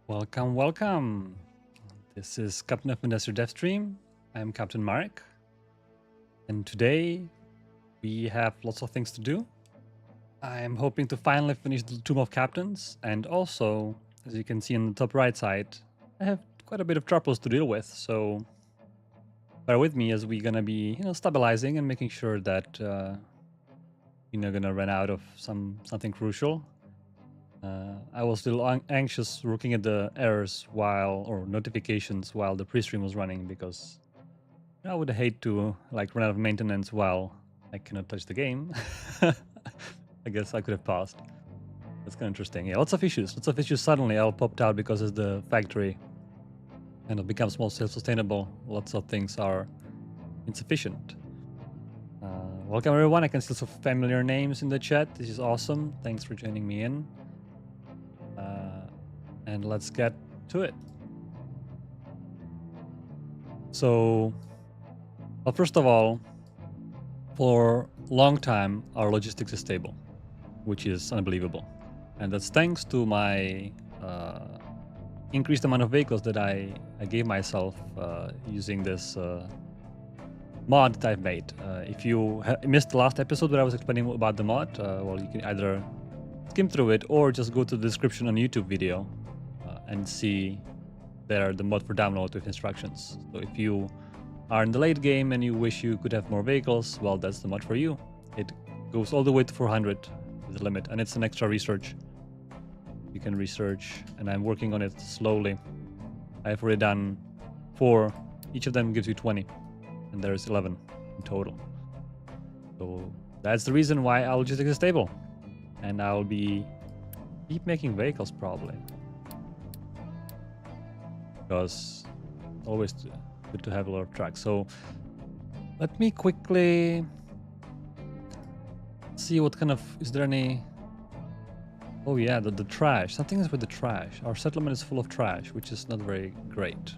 Welcome, welcome. This is Captain of Industrial Dev Stream. I'm Captain Marek. And today we have lots of things to do. I'm hoping to finally finish the Tomb of Captains. And also, as you can see on the top right side, I have quite a bit of troubles to deal with. So bear with me as we're going to be, stabilizing and making sure that we're not going to run out of something crucial. I was a little anxious looking at the errors or notifications while the pre-stream was running because I would hate to run out of maintenance while I cannot touch the game. I guess I could have paused. That's kind of interesting. Yeah, lots of issues suddenly all popped out because it's the factory and it becomes more self-sustainable. Lots of things are insufficient. Welcome everyone. I can see some familiar names in the chat. This is awesome. Thanks for joining me in. And let's get to it. So, well, first of all, for a long time, our logistics is stable, which is unbelievable. And that's thanks to my increased amount of vehicles that I gave myself using this mod that I've made. If you missed the last episode where I was explaining about the mod, well, you can either skim through it or just go to the description on YouTube video and see there the mod for download with instructions. So if you are in the late game and you wish you could have more vehicles, well, that's the mod for you. It goes all the way to 400 is the limit, and it's an extra research. You can research, and I'm working on it slowly. I've already done 4. Each of them gives you 20, and there's 11 in total. So that's the reason why our logistics is stable, and I'll keep making vehicles probably. Because always good to have a lot of trucks. So let me quickly see what kind of, is there any, oh yeah, the trash. Something is with the trash. Our settlement is full of trash, which is not very great.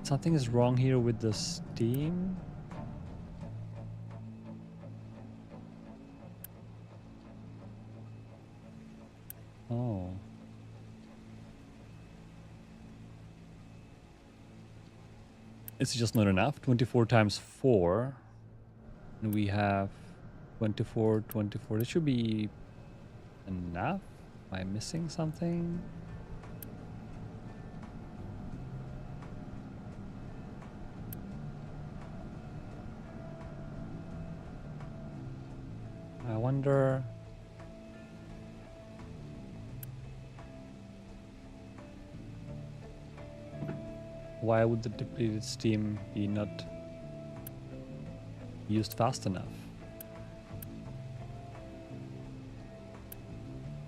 Something is wrong here with the steam. Oh. It's just not enough. 24 times 4. And we have 24, 24. It should be enough. Am I missing something? I wonder. Why would the depleted steam be not used fast enough?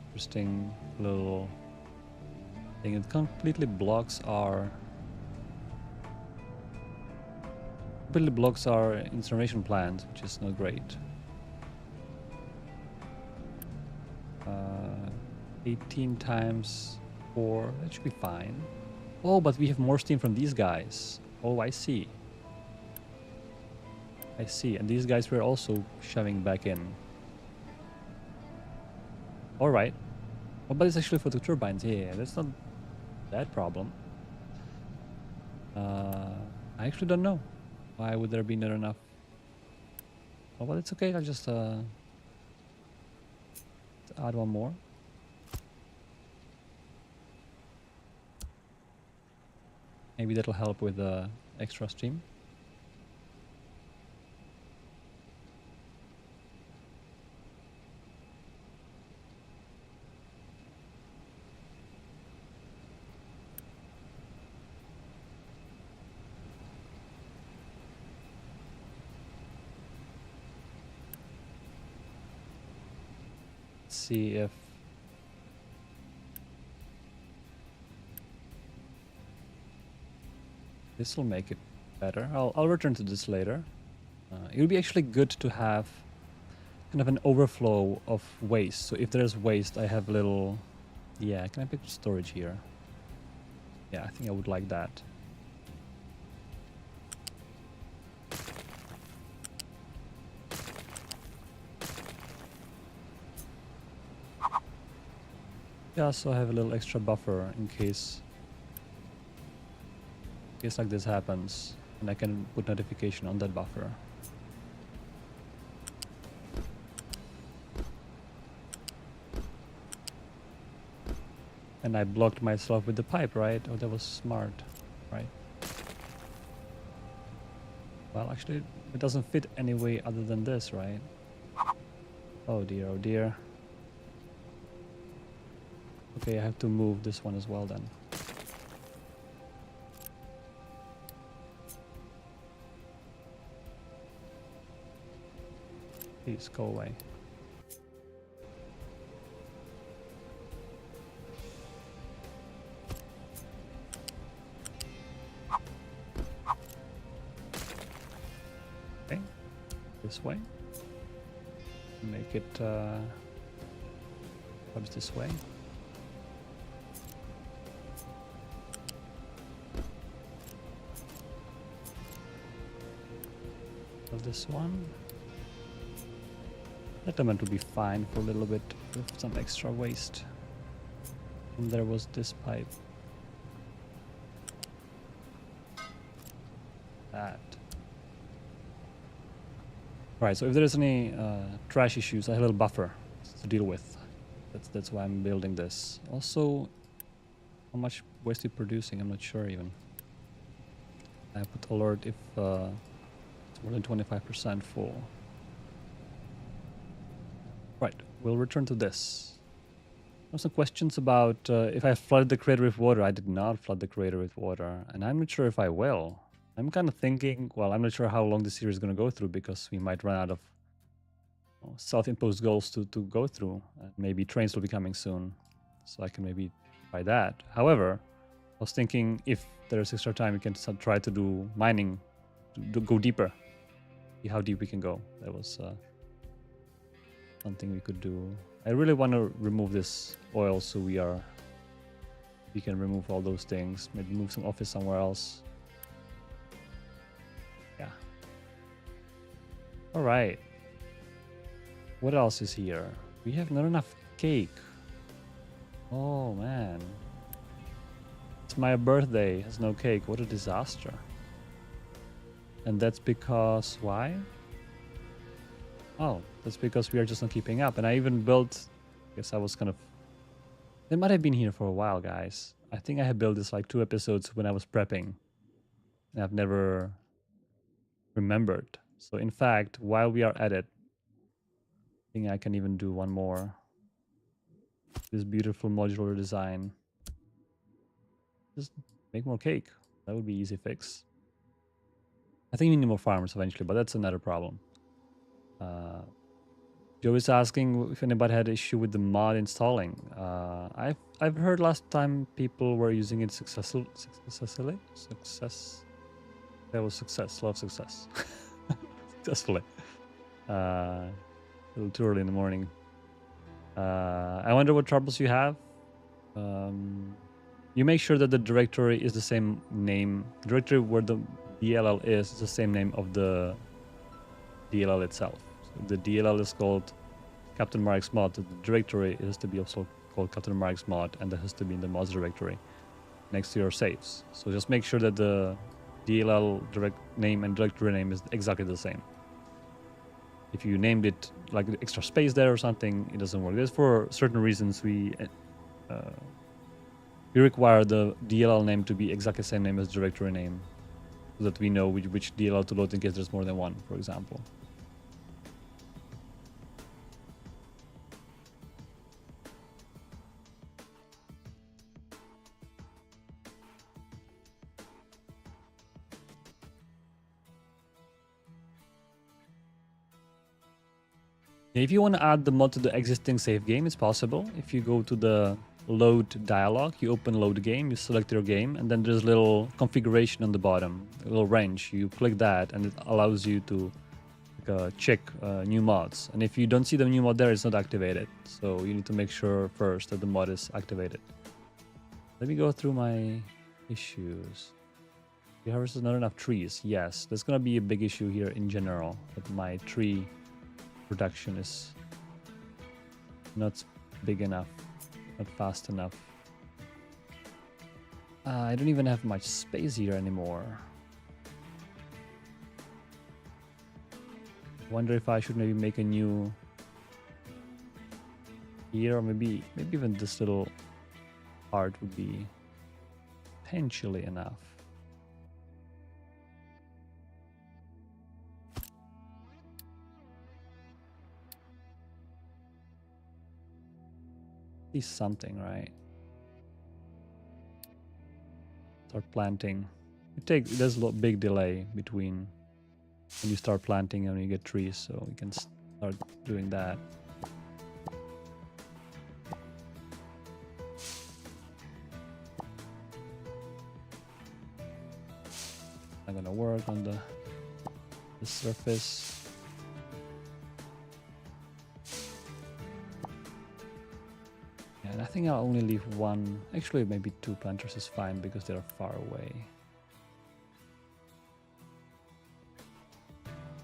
Interesting little thing. It completely blocks our incineration plants, which is not great. 18 times 4, that should be fine. Oh, but we have more steam from these guys. Oh, I see. I see. And these guys were also shoving back in. All right. Oh, but it's actually for the turbines. Yeah, that's not that problem. I actually don't know. Why would there be not enough? Oh, well, it's okay. I'll just add one more. Maybe that'll help with the extra steam. Let's see if this will make it better. I'll return to this later. It would be actually good to have kind of an overflow of waste. So if there's waste, I have little... Yeah, can I pick storage here? Yeah, I think I would like that. Yeah, so I have a little extra buffer in case like this happens, and I can put notification on that buffer. And I blocked myself with the pipe, right? Oh, that was smart, right? Well, actually, it doesn't fit any way other than this, right? Oh dear, oh dear. Okay, I have to move this one as well then. Please go away. Okay, this way. Make it perhaps this way. So this one. That meant to be fine for a little bit with some extra waste. And there was this pipe. That. Right, so if there's any trash issues, I have a little buffer to deal with. That's why I'm building this. Also, how much waste we're producing, I'm not sure even. I put alert if it's more than 25% full. Right, we'll return to this. There were some questions about if I flooded the crater with water. I did not flood the crater with water, and I'm not sure if I will. I'm kind of thinking, well, I'm not sure how long this series is going to go through because we might run out of self-imposed goals to go through. Maybe trains will be coming soon, so I can maybe try that. However, I was thinking if there's extra time, we can try to do mining, to go deeper, see how deep we can go. That was something we could do. I really want to remove this oil so we can remove all those things. Maybe move some office somewhere else. Yeah. All right. What else is here? We have not enough cake. Oh man. It's my birthday. Has no cake. What a disaster. And that's because why? Oh, that's because we are just not keeping up. And I even built, I guess I was kind of, they might have been here for a while, guys. I think I have built this like 2 episodes when I was prepping. And I've never remembered. So in fact, while we are at it, I think I can even do one more. This beautiful modular design. Just make more cake. That would be easy fix. I think we need more farmers eventually, but that's another problem. Joe is asking if anybody had issue with the mod installing. I've heard last time people were using it successfully. That was success. A lot of success. Successfully. A little too early in the morning. I wonder what troubles you have. You make sure that the directory is the same name. The directory where the DLL is the same name of the DLL itself. So the DLL is called Captain Marek's mod. The directory has to be also called Captain Marek's mod, and that has to be in the mods directory next to your saves. So just make sure that the DLL direct name and directory name is exactly the same. If you named it like extra space there or something, it doesn't work. There's for certain reasons we require the DLL name to be exactly the same name as directory name, so that we know which DLL to load in case there's more than one, for example. If you want to add the mod to the existing save game, it's possible. If you go to the load dialog, you open load game, you select your game, and then there's a little configuration on the bottom, a little wrench. You click that and it allows you to check new mods. And if you don't see the new mod there, it's not activated. So you need to make sure first that the mod is activated. Let me go through my issues. We harvested not enough trees. Yes, there's going to be a big issue here in general, that my tree production is not big enough. not fast enough. I don't even have much space here anymore. Wonder if I should maybe make a new here, or maybe even this little part would be potentially enough. At least something, right? Start planting. There's a big delay between when you start planting and when you get trees, so we can start doing that. I'm gonna work on the surface. Yeah, and I think I'll only leave one, actually maybe 2 planters is fine because they're far away.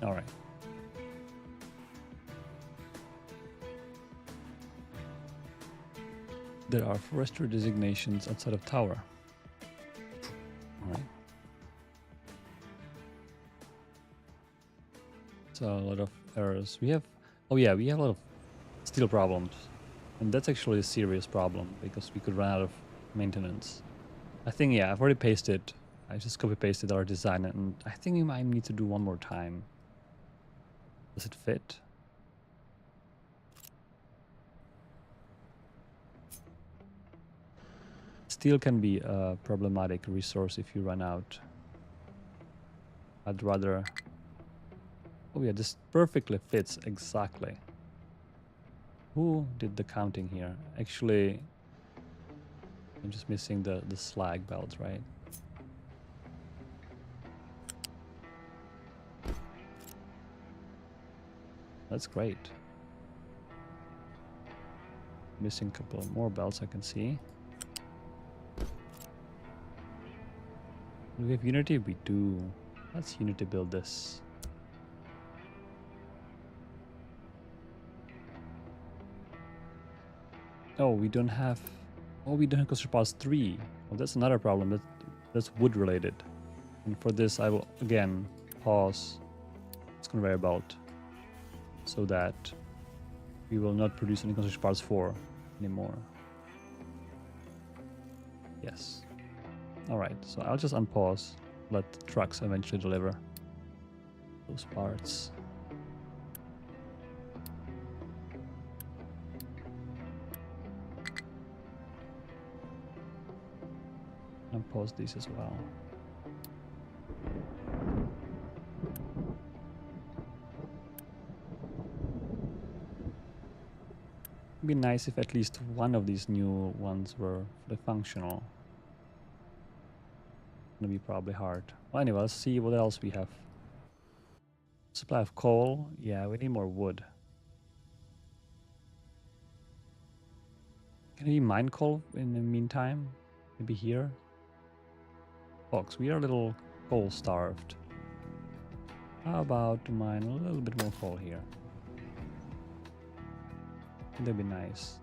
All right. There are forestry designations outside of tower. All right. So a lot of errors. We have a lot of steel problems. And that's actually a serious problem because we could run out of maintenance. I think, yeah, I've already pasted. I just copy pasted our design, and I think we might need to do one more time. Does it fit? Steel can be a problematic resource if you run out. I'd rather... Oh yeah, this perfectly fits exactly. Who did the counting here? Actually, I'm just missing the slag belt, right? That's great. Missing a couple more belts I can see. Do we have Unity? We do. Let's Unity build this. Oh, we don't have... Oh, we don't have construction parts 3. Well, that's another problem. That's wood related. And for this, I will again pause this conveyor belt so that we will not produce any construction parts 4 anymore. Yes. All right, so I'll just unpause, let the trucks eventually deliver those parts. Unpause these as well. It'd be nice if at least one of these new ones were fully functional. Gonna be probably hard. Well, anyway, let's see what else we have. Supply of coal. Yeah, we need more wood. Can we mine coal in the meantime? Maybe here? Folks, we are a little coal starved. How about to mine a little bit more coal here? That'd be nice.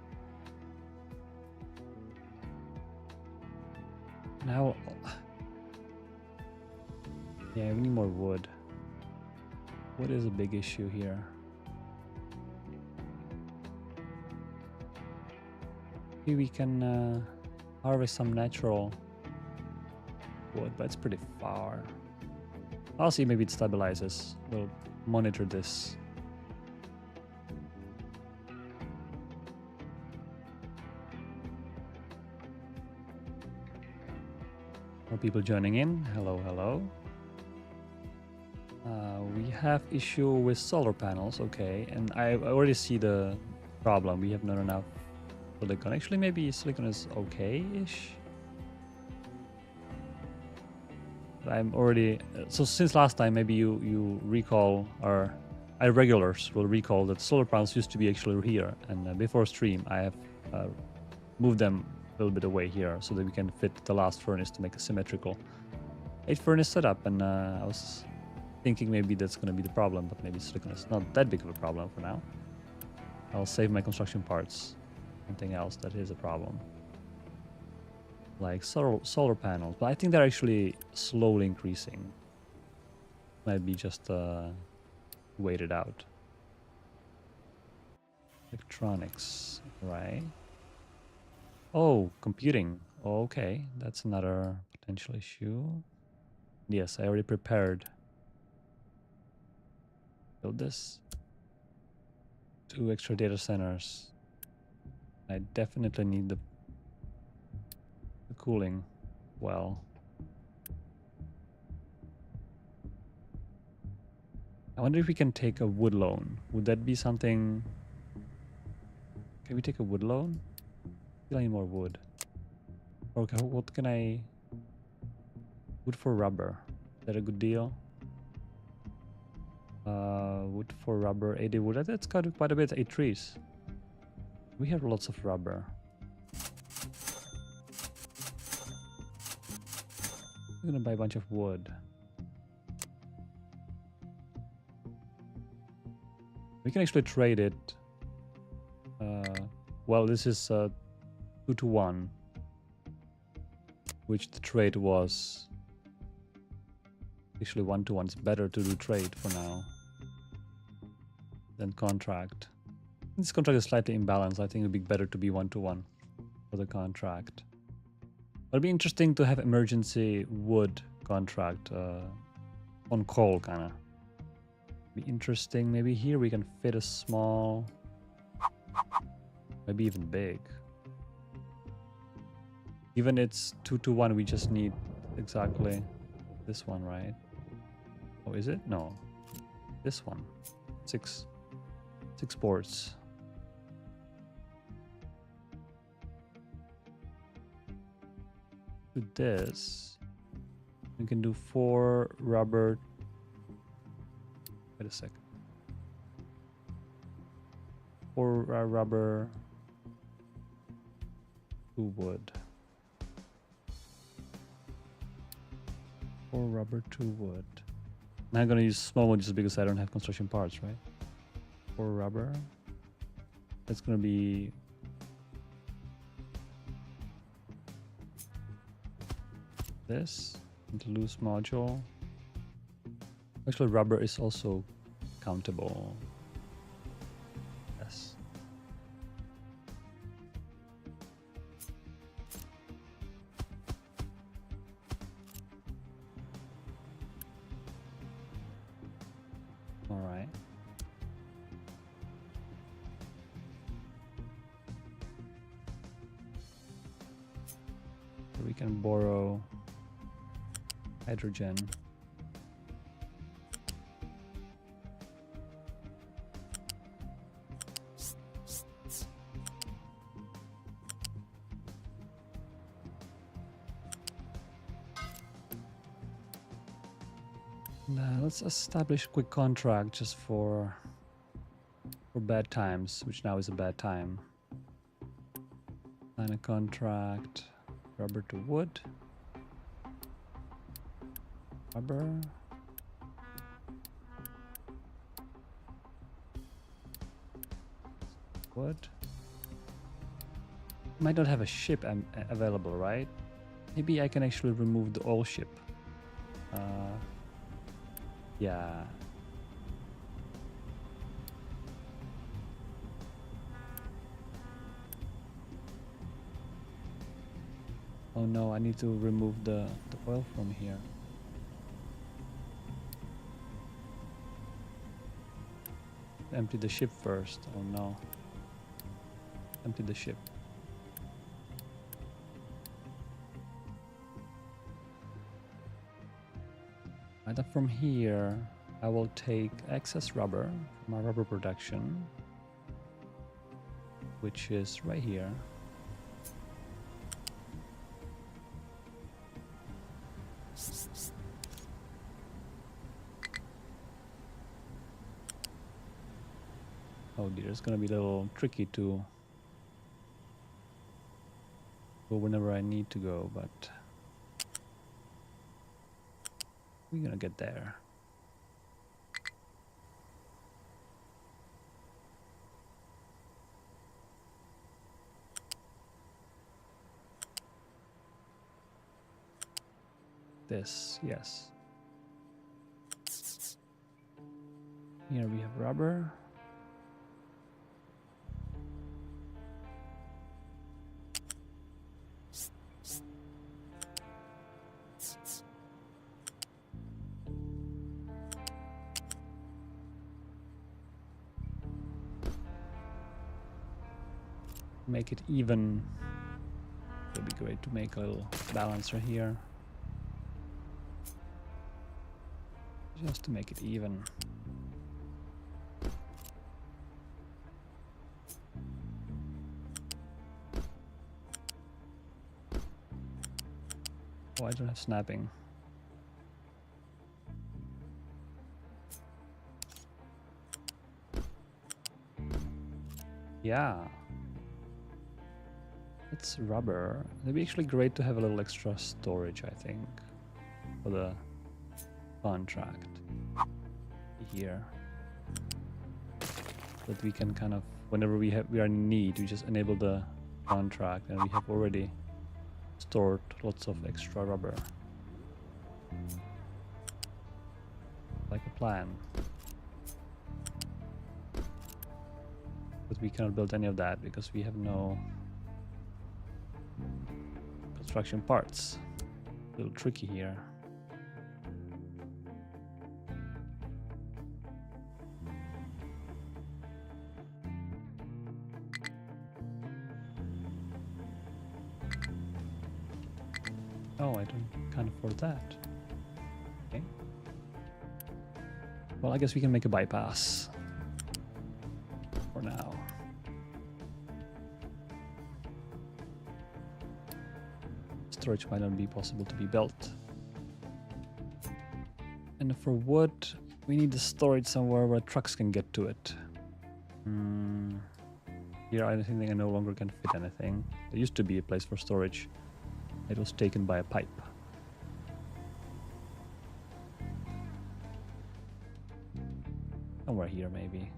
Now, yeah, we need more wood. Wood is a big issue here. Maybe we can harvest some natural wood, but it's pretty far. I'll see, maybe it stabilizes. We'll monitor this. More people joining in. Hello, hello. We have issue with solar panels, okay, and I already see the problem. We have not enough silicon. Actually, maybe silicon is okay-ish. I'm already... so since last time, maybe you recall, or irregulars will recall that solar panels used to be actually here, and before stream I have moved them a little bit away here so that we can fit the last furnace to make a symmetrical 8 furnace setup, and I was thinking maybe that's going to be the problem, but maybe silicon is not that big of a problem for now. I'll save my construction parts something else that is a problem. Like solar panels, but I think they're actually slowly increasing. Might be just waited out. Electronics, right? Oh, computing. Okay, that's another potential issue. Yes, I already prepared. Build this. 2 extra data centers. I definitely need the cooling well. I wonder if we can take a wood loan. Would that be something? Can we take a wood loan? I need more wood. Okay, what can I? Wood for rubber. Is that a good deal? Wood for rubber, 80 wood. That's quite a bit. 8 trees. We have lots of rubber. I'm gonna buy a bunch of wood. We can actually trade it. Well, this is 2 to 1, which the trade was actually 1 to 1. It's better to do trade for now than contract. This contract is slightly imbalanced. I think it would be better to be 1 to 1 for the contract. But it'd be interesting to have emergency wood contract on call, kind of. Be interesting. Maybe here we can fit a small, maybe even big. Even it's 2 to 1, we just need exactly this one, right? Oh, is it? No, this one. 6 boards. With this, we can do 4 rubber. Wait a second. 4 rubber, 2 wood. 4 rubber, 2 wood. Now I'm gonna use small one just because I don't have construction parts, right? 4 rubber. That's gonna be this into loose module. Actually, rubber is also countable. Yes. All right. So we can borrow hydrogen. Let's establish a quick contract just for bad times, which now is a bad time. Sign a contract, rubber to wood. Rubber. Wood. Might not have a ship available, right? Maybe I can actually remove the oil ship. Yeah. Oh no, I need to remove the oil from here. Empty the ship first. Oh no. Empty the ship. Right up from here, I will take excess rubber from our rubber production, which is right here. Oh dear, it's gonna be a little tricky to go whenever I need to go, but we're gonna get there. this, yes. Here we have rubber. Make it even. It'd be great to make a little balancer here. Just to make it even. Oh, I don't have snapping. Yeah. It's rubber. It'd be actually great to have a little extra storage, I think, for the contract here. That we can kind of, whenever we are in need, we just enable the contract and we have already stored lots of extra rubber. Like a plan. But we cannot build any of that because we have no construction parts. A little tricky here. Oh, I can't afford that. Okay. Well, I guess we can make a bypass for now. Storage might not be possible to be built. And for wood, we need the storage somewhere where trucks can get to it. Here, I think I no longer can fit anything. There used to be a place for storage. It was taken by a pipe. Somewhere here, maybe.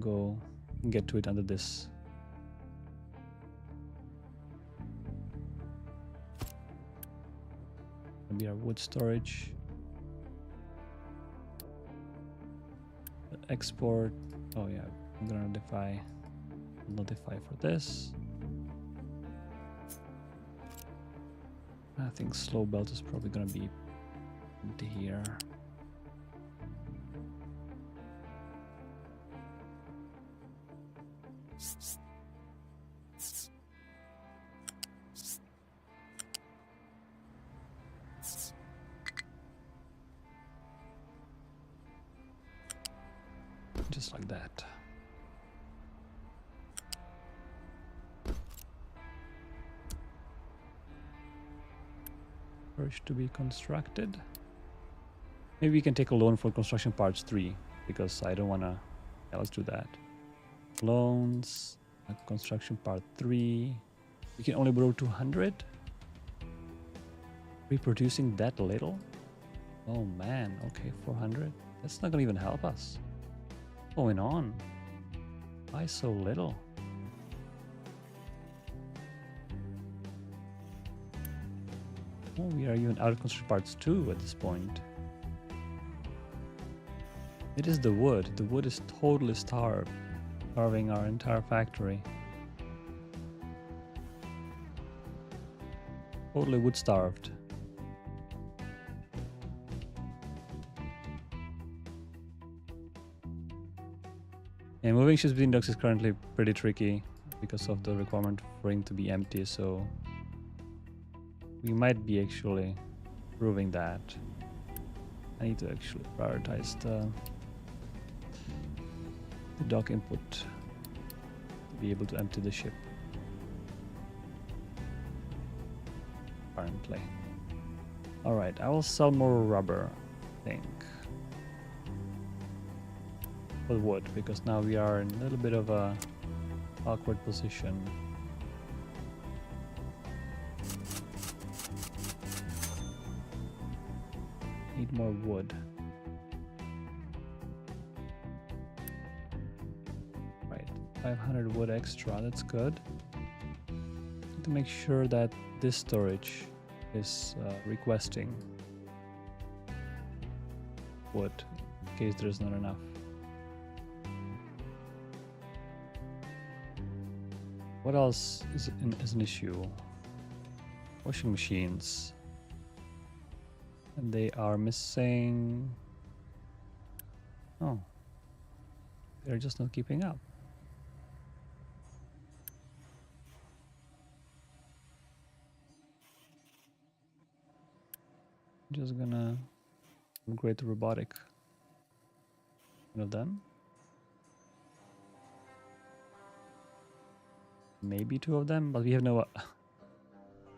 Go and get to it under this. Maybe our wood storage. Export. Oh yeah, I'm gonna notify for this. I think slow belt is probably gonna be empty here. Just like that. Storage to be constructed. Maybe we can take a loan for construction parts 3 because I don't wanna. Yeah, let's do that. Loans, construction part 3. We can only borrow 200. Reproducing that little? Oh man, okay, 400. That's not gonna even help us. What's going on? Why so little? Oh, we are even out of construction parts 2 at this point. It is the wood. The wood is totally starved, starving our entire factory. Totally wood starved. And moving ships between docks is currently pretty tricky because of the requirement for it to be empty, so we might be actually proving that. I need to actually prioritize the dock input to be able to empty the ship. Apparently. Alright, I will sell more rubber, I think. For wood, because now we are in a little bit of a awkward position. Need more wood. Right, 500 wood extra, that's good. Need to make sure that this storage is requesting wood in case there's not enough. What else is an issue? Washing machines. And they are missing... Oh. They're just not keeping up. Just gonna upgrade the robotic. One of them. Maybe two of them, but we have no...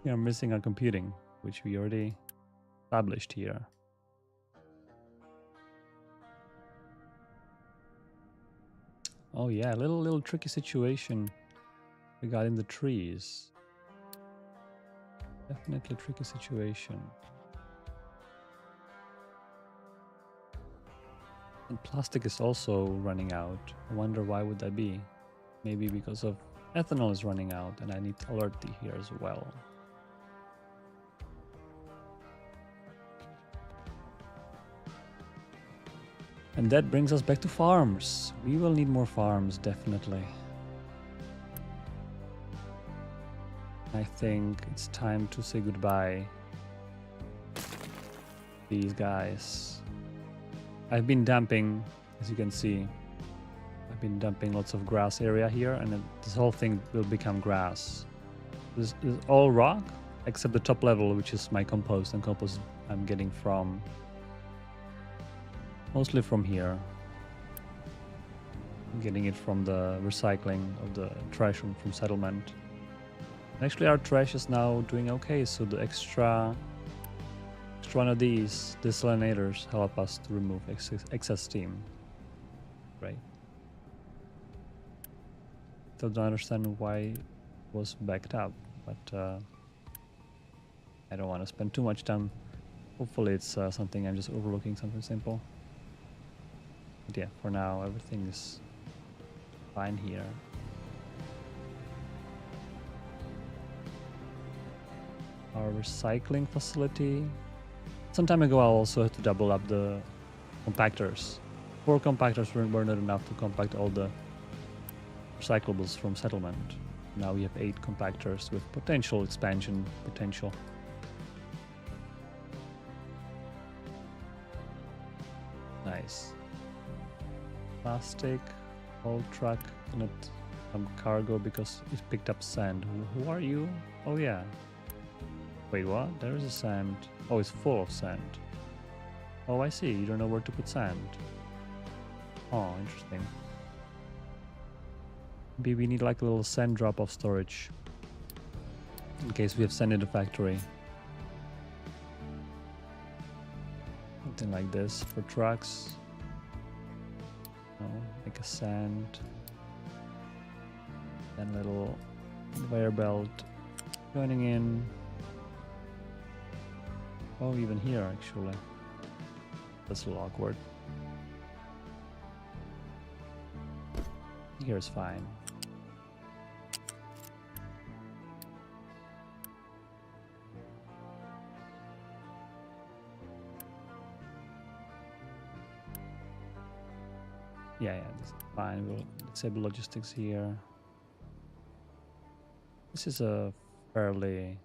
we are missing our computing, which we already established here. Oh yeah, little tricky situation we got in the trees. Definitely tricky situation. And plastic is also running out. I wonder why would that be? Maybe because of ethanol is running out and I need to alert thee here as well. And that brings us back to farms. We will need more farms, definitely. I think it's time to say goodbye to these guys. I've been dumping, as you can see, I've been dumping lots of grass area here, and this whole thing will become grass. This is all rock, except the top level, which is my compost, and compost I'm getting from... mostly from here. I'm getting it from the recycling of the trash from settlement. And actually our trash is now doing okay, so the extra one of these desalinators help us to remove excess steam. Right. Still don't understand why it was backed up, but I don't want to spend too much time. Hopefully it's something I'm just overlooking, something simple. But yeah, for now everything is fine here. Our recycling facility. Some time ago I also had to double up the compactors. 4 compactors were not enough to compact all the recyclables from settlement. Now we have 8 compactors with potential expansion potential. Nice. Plastic, whole truck, not some cargo because it picked up sand. Who are you? Oh yeah. Wait, what? There is a sand. Oh, it's full of sand. Oh, I see. You don't know where to put sand. Oh, interesting. Maybe we need like a little sand drop-off storage in case we have sand in the factory. Something like this for trucks. Like a sand. Then little conveyor belt joining in. Oh, even here actually. That's a little awkward. Here's fine. Yeah, this is fine. We'll disable logistics here. This is a fairly...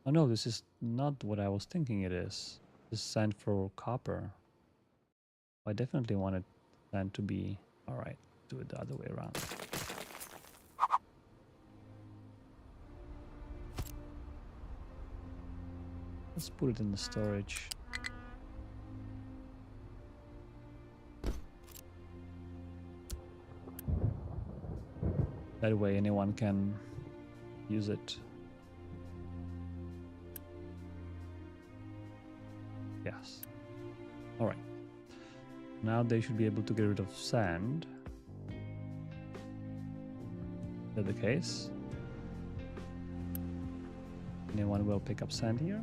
Oh no, this is not what I was thinking it is. This is sand for copper. I definitely wanted sand to be... Alright, do it the other way around. Let's put it in the storage. That way anyone can use it. Yes. All right. Now they should be able to get rid of sand. Is that the case? Anyone will pick up sand here?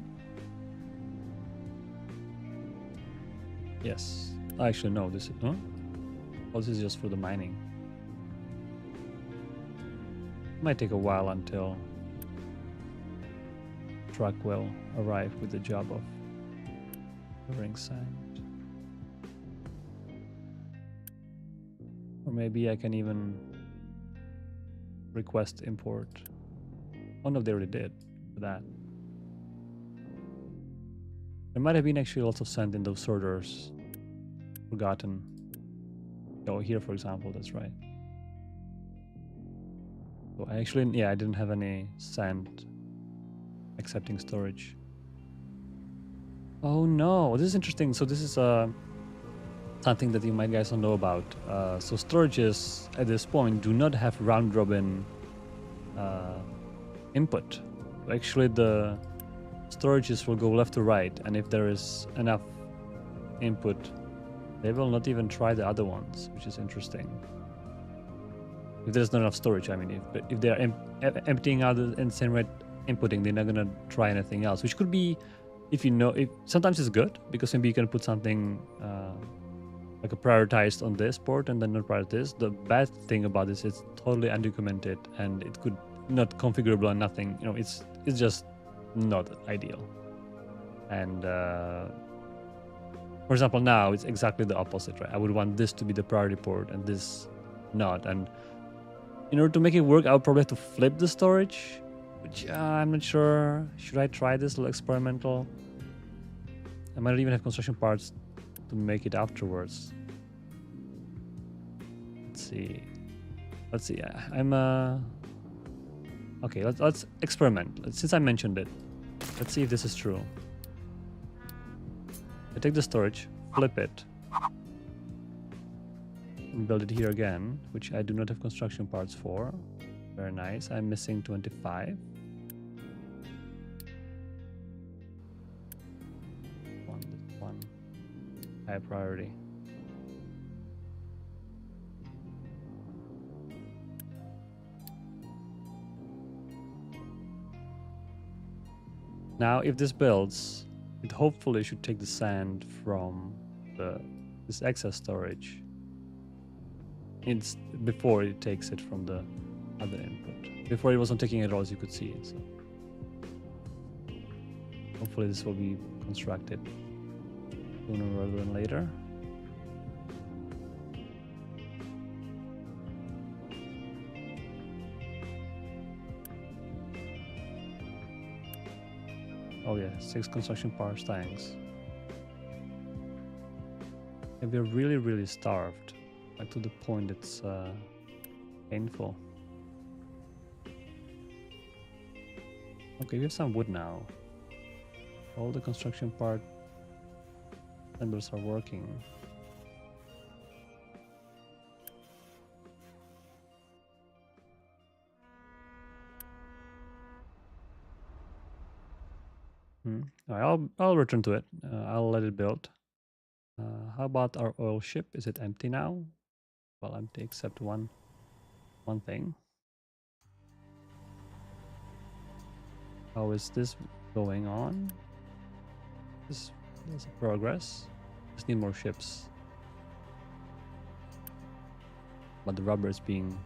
Yes. Actually, no. This is... Huh? Oh, this is just for the mining. Might take a while until truck will arrive with the job of delivering sand. Or maybe I can even request import. Oh no, they already did for that. There might have been actually lots of sand in those sorters. Forgotten. Oh, here for example, that's right. So I actually, yeah, I didn't have any sand accepting storage. Oh no, this is interesting. So this is something that you might guys don't know about. So storages at this point do not have round robin input. Actually, the storages will go left to right, and if there is enough input, they will not even try the other ones, which is interesting. If there's not enough storage, I mean, if they are emptying out and same rate inputting, they're not gonna try anything else, which could be, if you know, if sometimes it's good because maybe you can put something like a prioritized on this port and then not prioritize this. The bad thing about this, it's totally undocumented and it could not configurable and nothing. You know, it's just not ideal. And for example, now it's exactly the opposite, right? I would want this to be the priority port and this not. And in order to make it work, I would probably have to flip the storage, which I'm not sure. Should I try this little experimental? I might even have construction parts to make it afterwards. Let's see. I'm okay. Let's experiment. Since I mentioned it, let's see if this is true. I take the storage, flip it, and build it here again, which I do not have construction parts for. Very nice. I'm missing 25. One. High priority. Now, if this builds, it hopefully should take the sand from this excess storage. It's before it takes it from the other input. Before it wasn't taking it all, as you could see it. So hopefully this will be constructed sooner rather than later. Oh yeah, 6 construction parts, thanks. And we're really, really starved. Like to the point it's painful. Okay, we have some wood now. All the construction part assemblers are working. Alright, I'll return to it. I'll let it build. How about our oil ship? Is it empty now? Well, empty except one thing. How is this going on? There's progress. Just need more ships. But the rubber is being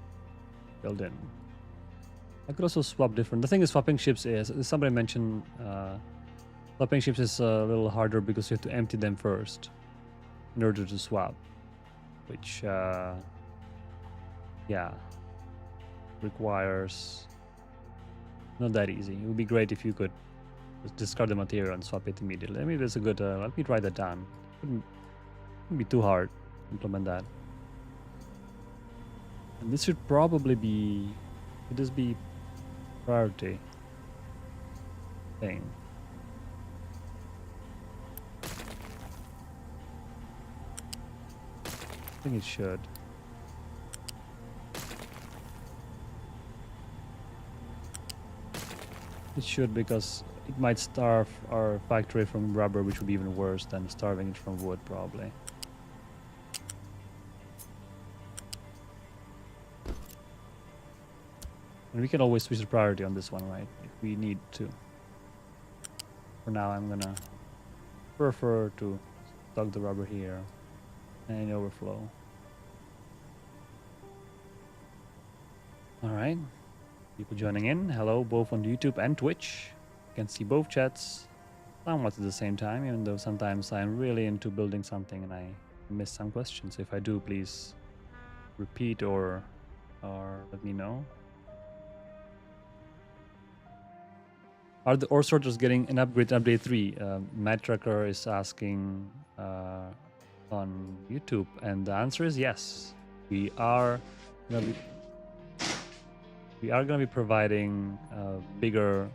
filled in. I could also swap different. The thing is, swapping ships is, somebody mentioned, swapping ships is a little harder because you have to empty them first in order to swap, which, yeah, requires not that easy. It would be great if you could just discard the material and swap it immediately. I mean, that's a good, let me write that down. Wouldn't be too hard to implement that. And this should probably be, should this be priority thing? I think it should. It should, because it might starve our factory from rubber, which would be even worse than starving it from wood, probably. And we can always switch the priority on this one, right? If we need to. For now, I'm gonna prefer to stock the rubber here and overflow. Alright. People joining in. Hello, both on YouTube and Twitch. can see both chats somewhat at the same time, even though sometimes I'm really into building something and I miss some questions. So if I do, please repeat or let me know. Are the ore sorters getting an upgrade in update 3? Matt Tracker is asking on YouTube, and the answer is yes. We are gonna be providing a bigger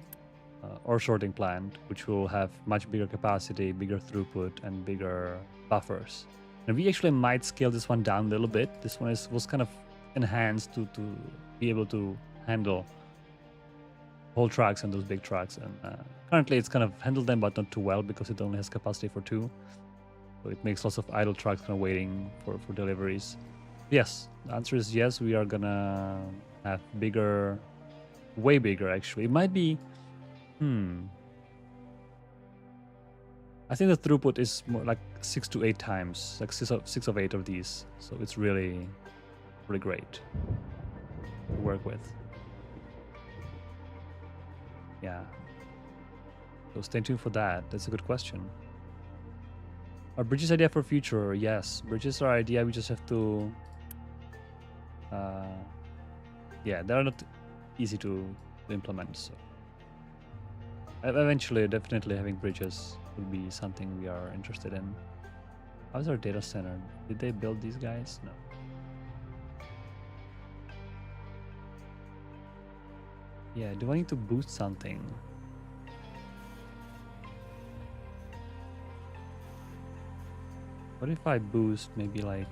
ore sorting plant, which will have much bigger capacity, bigger throughput, and bigger buffers. And we actually might scale this one down a little bit. This one was kind of enhanced to be able to handle whole trucks and those big trucks. And currently it's kind of handled them, but not too well because it only has capacity for 2. So it makes lots of idle trucks kind of waiting for deliveries. Yes, the answer is yes. We are gonna have bigger, way bigger actually. It might be, I think the throughput is more like 6 to 8 times, like 6 of 8 of these. So it's really, really great to work with. Yeah. So stay tuned for that. That's a good question. Are bridges idea for future? Yes, bridges are idea. We just have to. Yeah, they're not easy to implement. So eventually, definitely having bridges would be something we are interested in. How's our data center? Did they build these guys? No. Yeah, do I need to boost something? What if I boost maybe like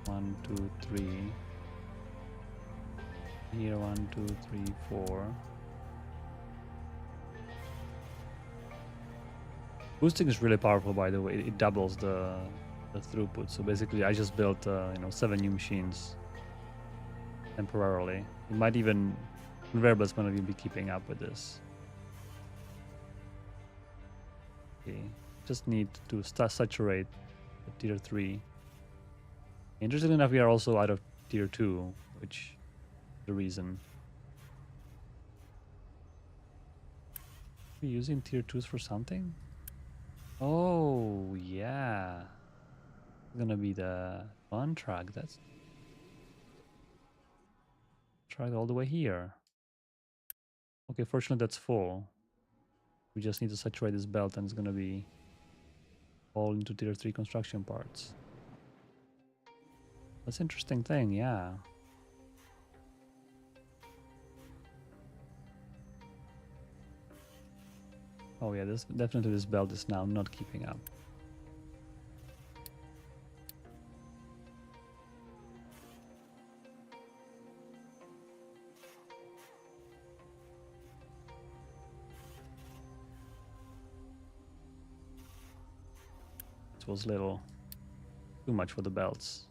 1, 2, 3? Here 1, 2, 3, 4. Boosting is really powerful, by the way. It doubles the throughput. So basically, I just built 7 new machines temporarily. It might even variable is going to be keeping up with this. Okay, just need to saturate the tier 3. Interestingly enough, we are also out of tier 2, which is the reason. Are we using tier 2s for something? Oh, yeah. It's gonna be the fun track. That's track all the way here. Okay, fortunately that's full. We just need to saturate this belt and it's gonna be all into tier 3 construction parts. That's an interesting thing, yeah. Oh yeah, this belt is now not keeping up. It was a little too much for the belts.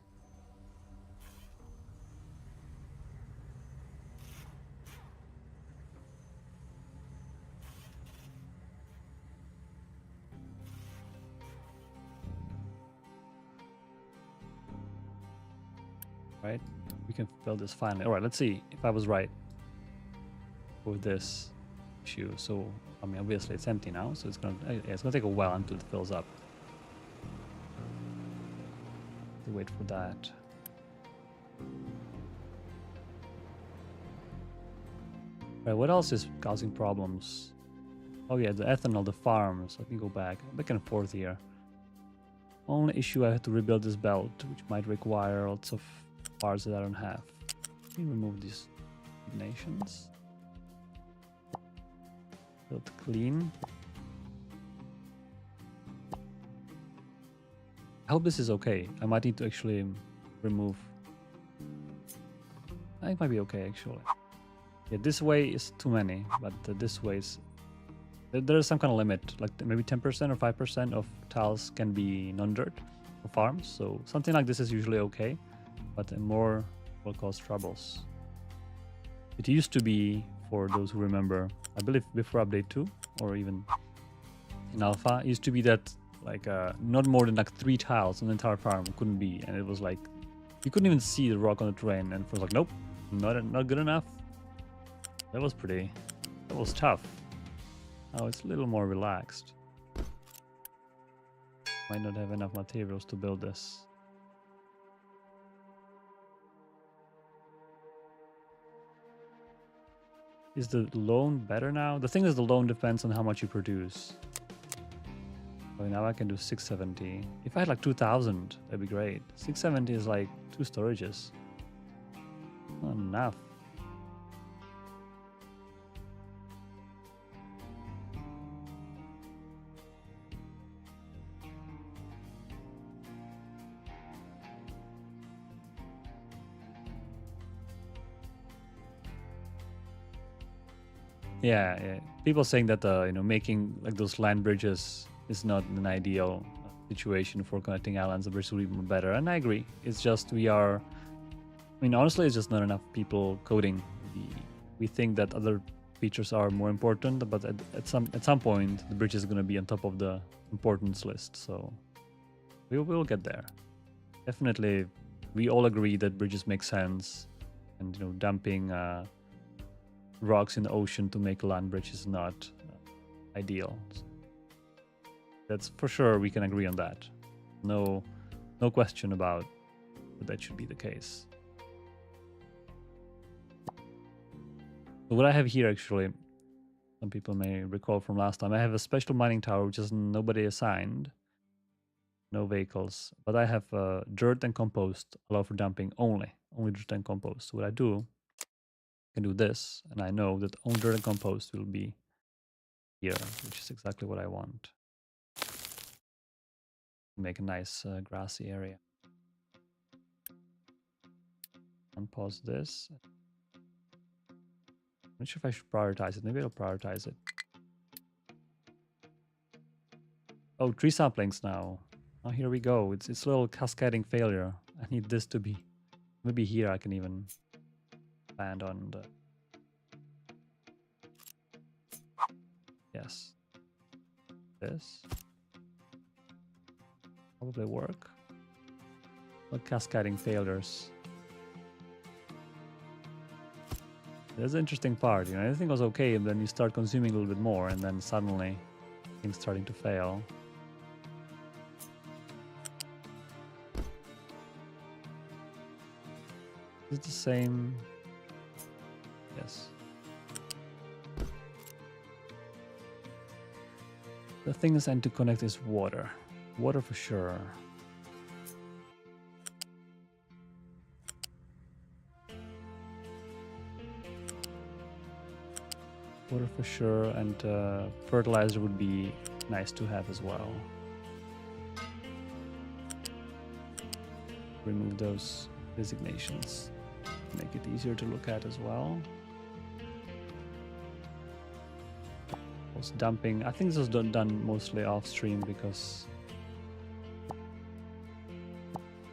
Right? We can build this finally. All right, let's see if I was right with this issue. So, I mean, obviously it's empty now, so it's gonna take a while until it fills up. Wait for that. Right, what else is causing problems? Oh yeah, the ethanol, the farms. Let me go back and forth here. Only issue, I have to rebuild this belt, which might require lots of parts that I don't have. Let me remove these nations. Build clean. I hope this is okay. I might need to actually remove. I think it might be okay actually. Yeah, this way is too many, but this way is. There is some kind of limit, like maybe 10% or 5% of tiles can be non-dirt for farms. So something like this is usually okay, but more will cause troubles. It used to be, for those who remember, I believe before update 2 or even in alpha, it used to be that like not more than like 3 tiles on the entire farm couldn't be, and it was like you couldn't even see the rock on the terrain, and it was like, nope, not good enough. That was tough. Oh, it's a little more relaxed. Might not have enough materials to build this. Is the loan better now? The thing is, the loan depends on how much you produce. Oh, now I can do 670. If I had like 2000, that'd be great. 670 is like 2 storages. Not enough. Yeah. People saying that making like those land bridges is not an ideal situation for connecting islands. The bridges would be better, and I agree. It's just honestly, it's just not enough people coding. We think that other features are more important, but at some point, the bridge is going to be on top of the importance list. So we will get there. Definitely, we all agree that bridges make sense, and dumping rocks in the ocean to make a land bridge is not ideal. So that's for sure. We can agree on that. No question about that should be the case. So what I have here, actually, some people may recall from last time, I have a special mining tower which is nobody assigned, no vehicles, but I have dirt and compost allow for dumping only dirt and compost. So what I do, I can do this, and I know that only dirt and compost will be here, which is exactly what I want. Make a nice grassy area. Unpause this. I'm not sure if I should prioritize it. Maybe I'll prioritize it. Oh, tree saplings now. Oh, here we go. It's a little cascading failure. I need this to be... Maybe here I can even land on the... Yes. This. Probably work. What cascading failures? That's the interesting part. Everything was okay, and then you start consuming a little bit more, and then suddenly things starting to fail. Is it the same? Yes. The thing is, and to connect is water. Water for sure. Water for sure, and fertilizer would be nice to have as well. Remove those designations. Make it easier to look at as well. Also dumping, I think this was done mostly off stream because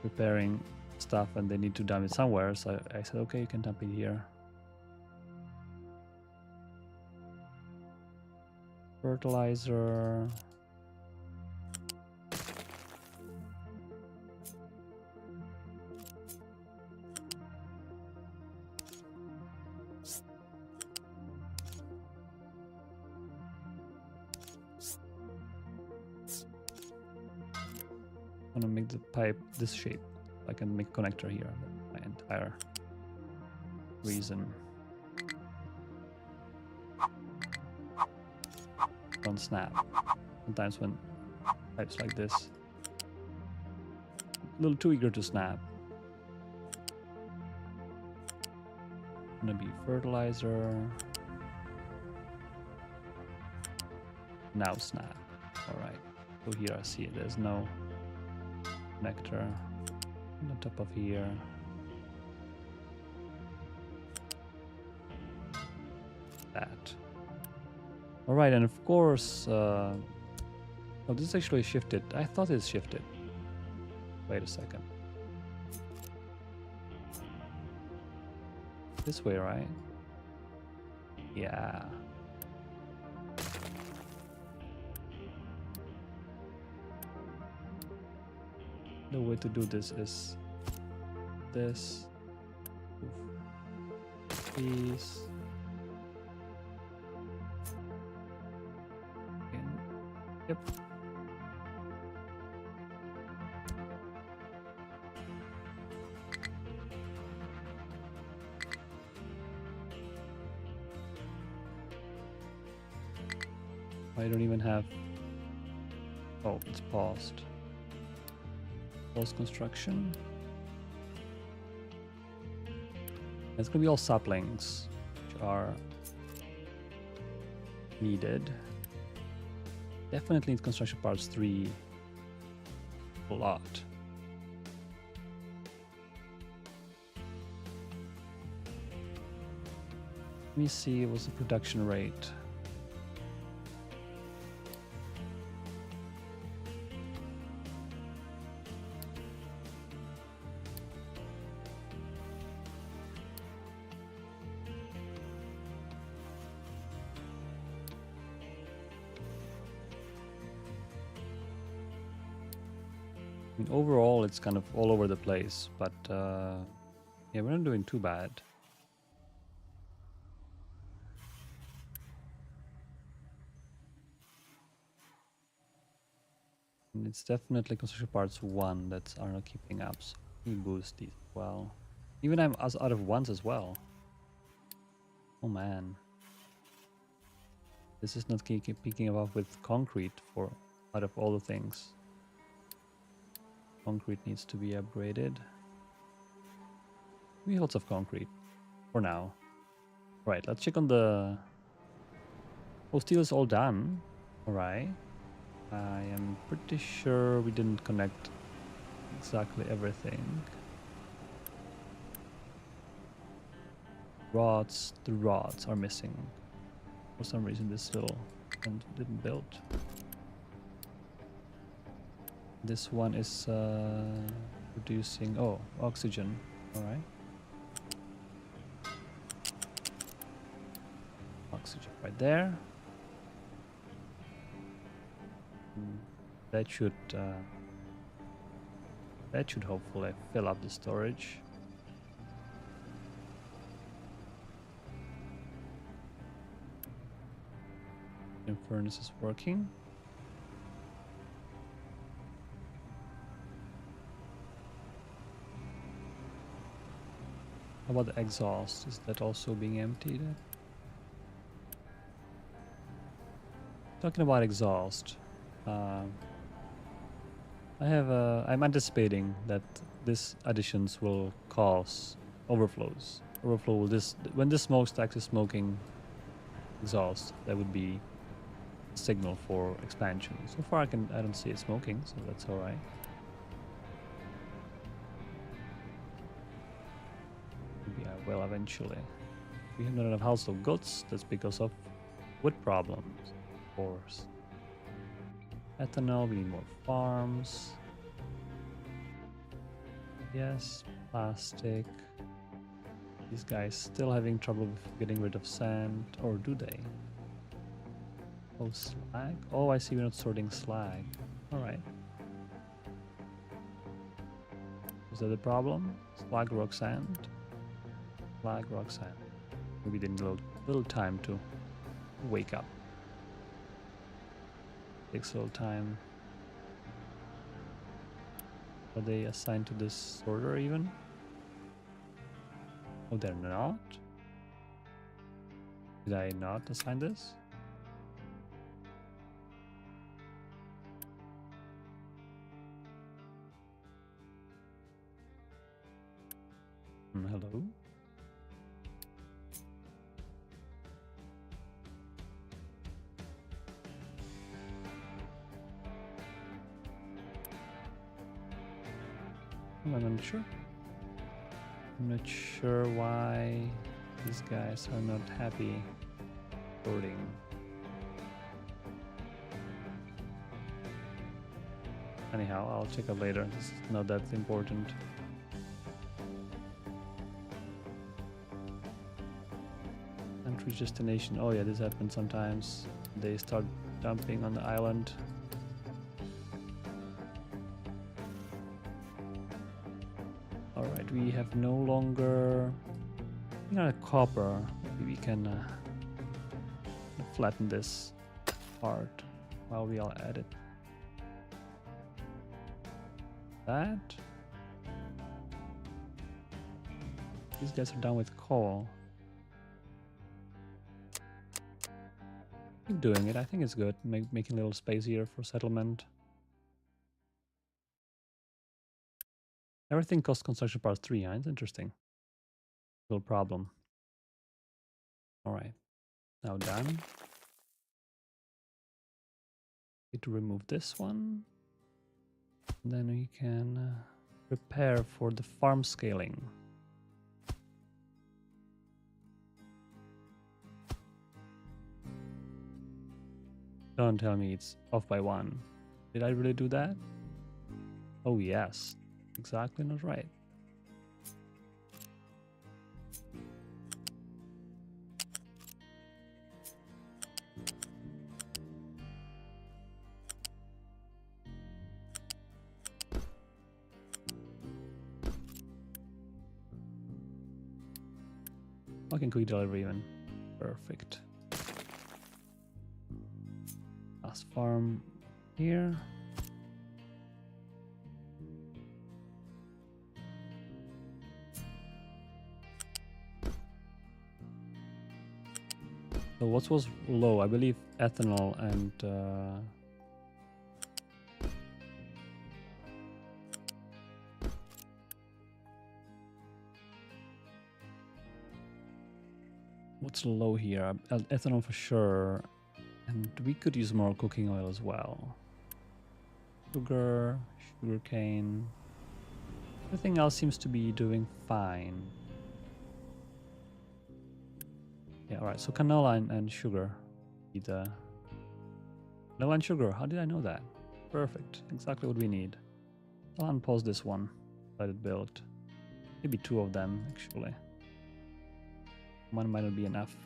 preparing stuff and they need to dump it somewhere, so I said okay, you can dump it here. Fertilizer. I'm gonna make the pipe this shape. I can make a connector here. That's my entire reason. Don't snap. Sometimes when pipes like this, a little too eager to snap. Gonna be fertilizer. Now snap. All right. So here I see it. There's no connector on the top of here. That. All right, and of course, oh, this is actually shifted. I thought it's shifted. Wait a second. This way, right? Yeah. The way to do this is this. These. Yep. I don't even have... Oh, it's paused. Pause construction. It's gonna be all saplings, which are needed. Definitely need construction parts 3 a lot. Let me see what's the production rate. I mean, overall, it's kind of all over the place, but yeah, we're not doing too bad. And it's definitely construction parts 1 that are not keeping up, so we boost these as well. Even I'm out of ones as well. Oh man. This is not picking up with concrete for out of all the things. Concrete needs to be upgraded. We have lots of concrete for now. Right, let's check on the... Oh, steel is all done. Alright. I am pretty sure we didn't connect exactly everything. Rods, the rods are missing. For some reason this still didn't build. This one is producing, oh, oxygen. Alright. Oxygen right there. That should hopefully fill up the storage. The furnace is working. How about the exhaust? Is that also being emptied? Talking about exhaust, I'm anticipating that this additions will cause overflows. Overflow will when this smokestack is smoking exhaust, that would be a signal for expansion. So far I don't see it smoking, so that's all right. Maybe I will eventually. We have not enough household goods. That's because of wood problems, of course. Ethanol, we need more farms. Yes, plastic. These guys still having trouble with getting rid of sand, or do they? Oh, slag? Oh, I see we're not sorting slag. Alright. Is that the problem? Slag, rock, sand? Slag, rock, sand. Maybe they need a little time to wake up. Takes a little time. Are they assigned to this sorter even? Oh, they're not? Did I not assign this? Hello? I'm not sure. I'm not sure why these guys are not happy sorting. Anyhow, I'll check out later. This is not that important. And reach destination. Oh yeah, this happens sometimes. They start dumping on the island. Alright, we have no longer copper. Maybe we can flatten this part. while we all edit that. These guys are down with coal. Keep doing it. I think it's good. Making a little space here for settlement. Everything costs construction parts 3, huh? It's interesting. Little problem. Alright. Now done. Need to remove this one. And then we can prepare for the farm scaling. Don't tell me it's off by 1. Did I really do that? Oh yes. Exactly not right. I can quick delivery even. Perfect. Last farm here. So what was low? I believe ethanol and what's low here? Ethanol for sure. And we could use more cooking oil as well. Sugar, sugarcane. Everything else seems to be doing fine. Yeah, alright, so canola and sugar. Canola and sugar, how did I know that? Perfect, exactly what we need. I'll unpause this one, let it build. Maybe 2 of them, actually. One might not be enough.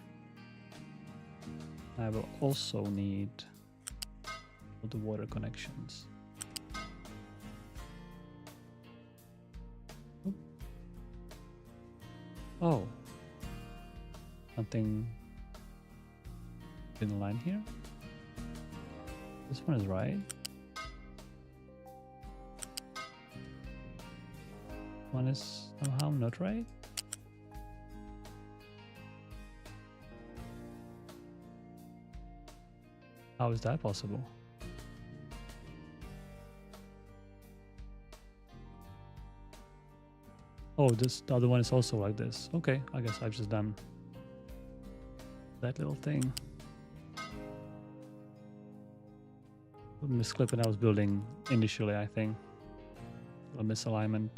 I will also need all the water connections. Oop. Oh. Something in line here. This one is right. One is somehow not right. How is that possible? Oh, the other one is also like this. Okay, I guess I've just done that little thing. Misclick when I was building initially, I think. A misalignment.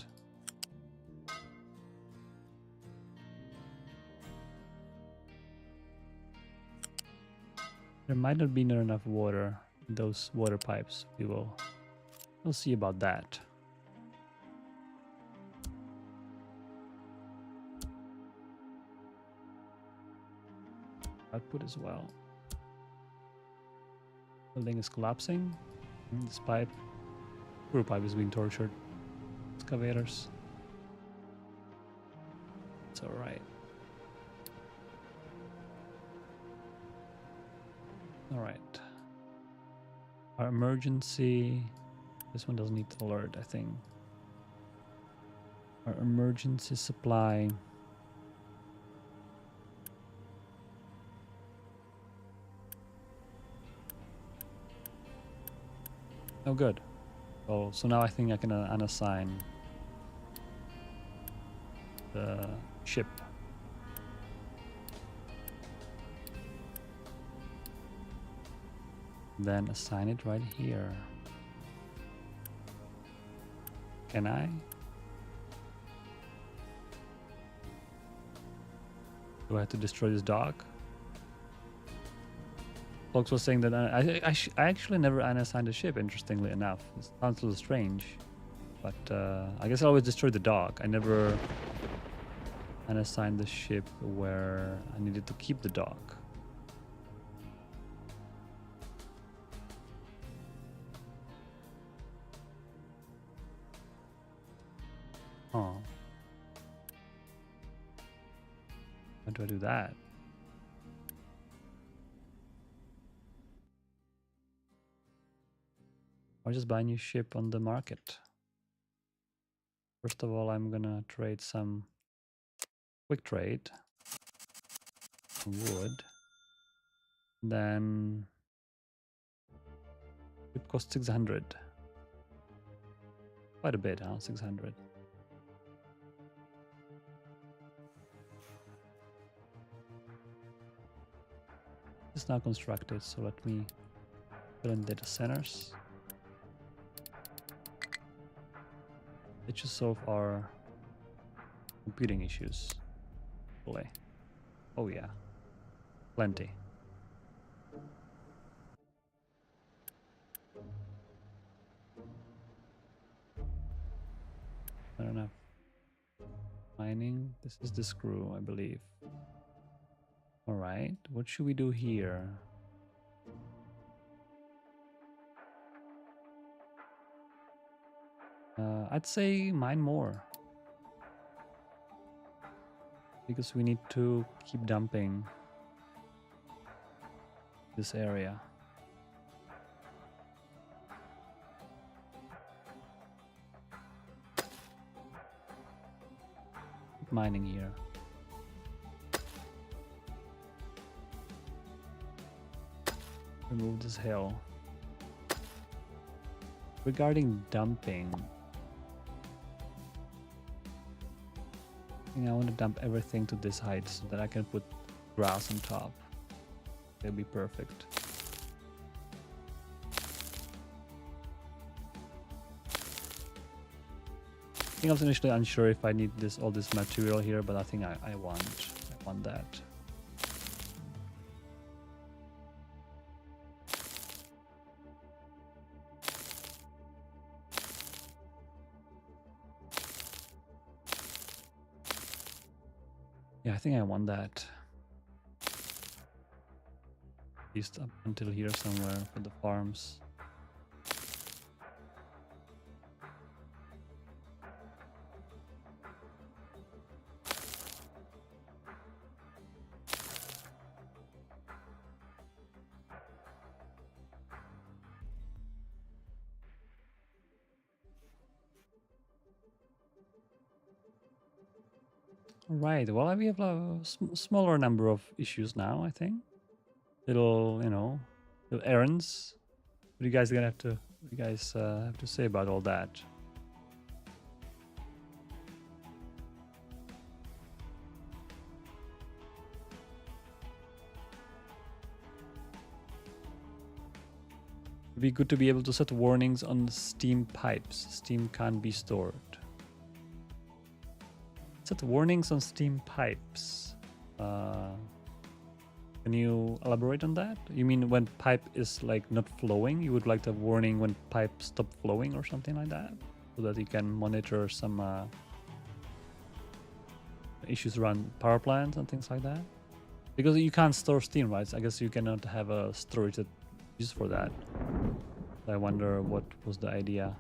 There might not be near enough water in those water pipes. We'll see about that. Output as well. Building is collapsing. This pipe, poor pipe is being tortured. Excavators. It's all right. All right. Our emergency. This one doesn't need alert, I think. Our emergency supply. Oh, good. Oh, so now I think I can unassign the ship. Then assign it right here. Can I? Do I have to destroy this dock? Fox was saying that I actually never unassigned a ship, interestingly enough. It sounds a little strange. But I guess I always destroyed the dock. I never unassigned the ship where I needed to keep the dock. Oh. How do I do that? just buy a new ship on the market. First of all, I'm gonna trade some quick trade wood. Then it costs 600. Quite a bit, huh? 600. It's now constructed, so let me put in data centers. It should solve our computing issues. Hopefully. Oh yeah, plenty. I don't know. Mining. This is the screw, I believe. All right. What should we do here? I'd say mine more. Because we need to keep dumping this area. Keep mining here. Remove this hill. Regarding dumping, I want to dump everything to this height so that I can put grass on top. It'll be perfect. I think I was initially unsure if I need all this material here, but I think I want that. Yeah, I think I want that. At least up until here somewhere for the farms. Right, well, we have a smaller number of issues now, I think. Little, little errands. What do you guys have to say about all that? It'd be good to be able to set warnings on steam pipes. Steam can't be stored. Set warnings on steam pipes. Can you elaborate on that? You mean when pipe is like not flowing, you would like the warning when pipe stop flowing or something like that? So that you can monitor some issues around power plants and things like that? Because you can't store steam, right? I guess you cannot have a storage that is used for that. I wonder what was the idea.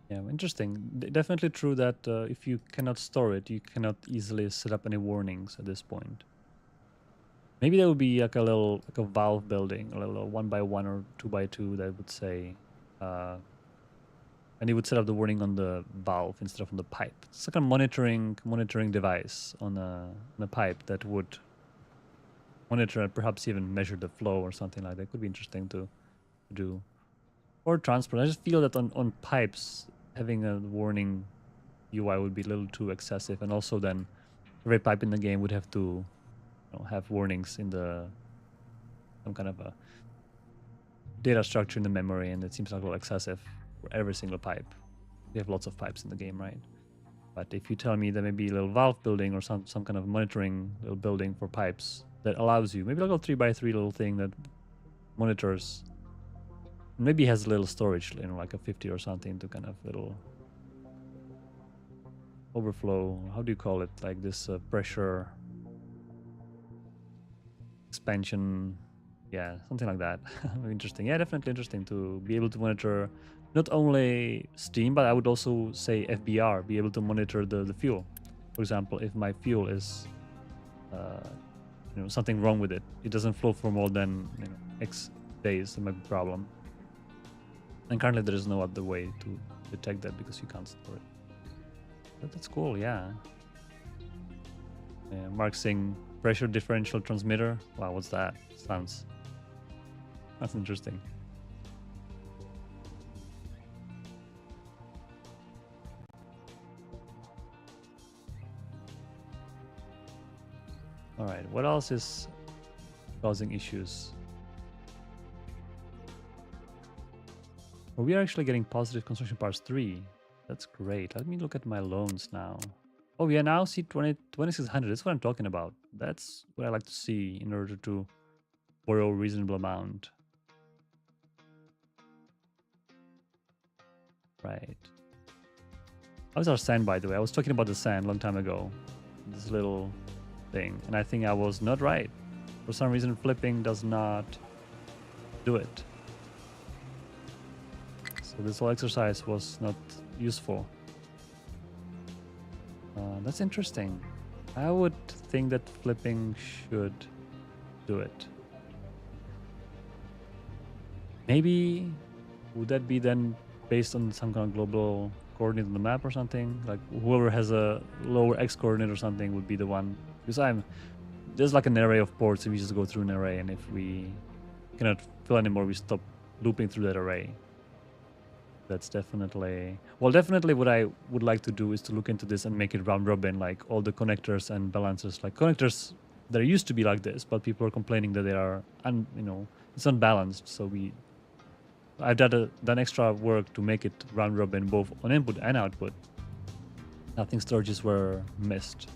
Yeah, interesting. Definitely true that if you cannot store it, you cannot easily set up any warnings at this point. Maybe there would be like a valve building, a little 1x1 or 2x2 that would say, and you would set up the warning on the valve instead of on the pipe. It's like a monitoring device on a pipe that would monitor and perhaps even measure the flow or something like that. Could be interesting to do. Or transport. I just feel that on pipes, having a warning UI would be a little too excessive, and also then every pipe in the game would have to have warnings in some kind of a data structure in the memory, and it seems like a little excessive for every single pipe. We have lots of pipes in the game, right? But if you tell me there may be a little valve building or some kind of monitoring little building for pipes that allows you, maybe like a 3x3 little thing that monitors. Maybe has a little storage, like a 50 or something to kind of little overflow. How do you call it? Like this pressure expansion. Yeah, something like that. Interesting. Yeah, definitely interesting to be able to monitor not only steam, but I would also say FBR, be able to monitor the fuel. For example, if my fuel is something wrong with it. It doesn't flow for more than X days. That might be a problem. And currently there is no other way to detect that because you can't store it. But that's cool, yeah. Mark saying pressure differential transmitter. Wow, what's that? That's interesting. All right, what else is causing issues? Well, we are actually getting positive construction parts 3. That's great. Let me look at my loans now. Oh, we are now see 2600. That's what I'm talking about. That's what I like to see in order to borrow a reasonable amount. Right. How's our sand, by the way? I was talking about the sand a long time ago. This little thing. And I think I was not right. For some reason, flipping does not do it. So this whole exercise was not useful. That's interesting. I would think that flipping should do it. Maybe would that be then based on some kind of global coordinate on the map or something? Like whoever has a lower X coordinate or something would be the one. Because there's like an array of ports and we just go through an array, and if we cannot fill anymore, we stop looping through that array. That's definitely what I would like to do is to look into this and make it round robin, like all the connectors and balancers. Like connectors, there used to be like this, but people are complaining that they are, it's unbalanced. So I've done extra work to make it round robin both on input and output. I think storages were missed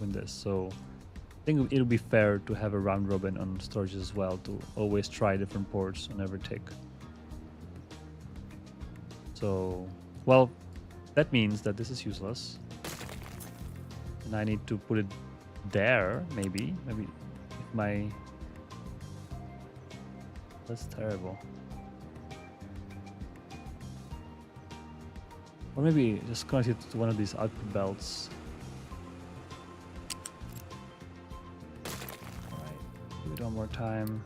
in this, so I think it'll be fair to have a round robin on storages as well, to always try different ports on every tick. So, well, that means that this is useless. And I need to put it there, maybe. Maybe if my... That's terrible. Or maybe just connect it to one of these output belts. Alright, do it one more time.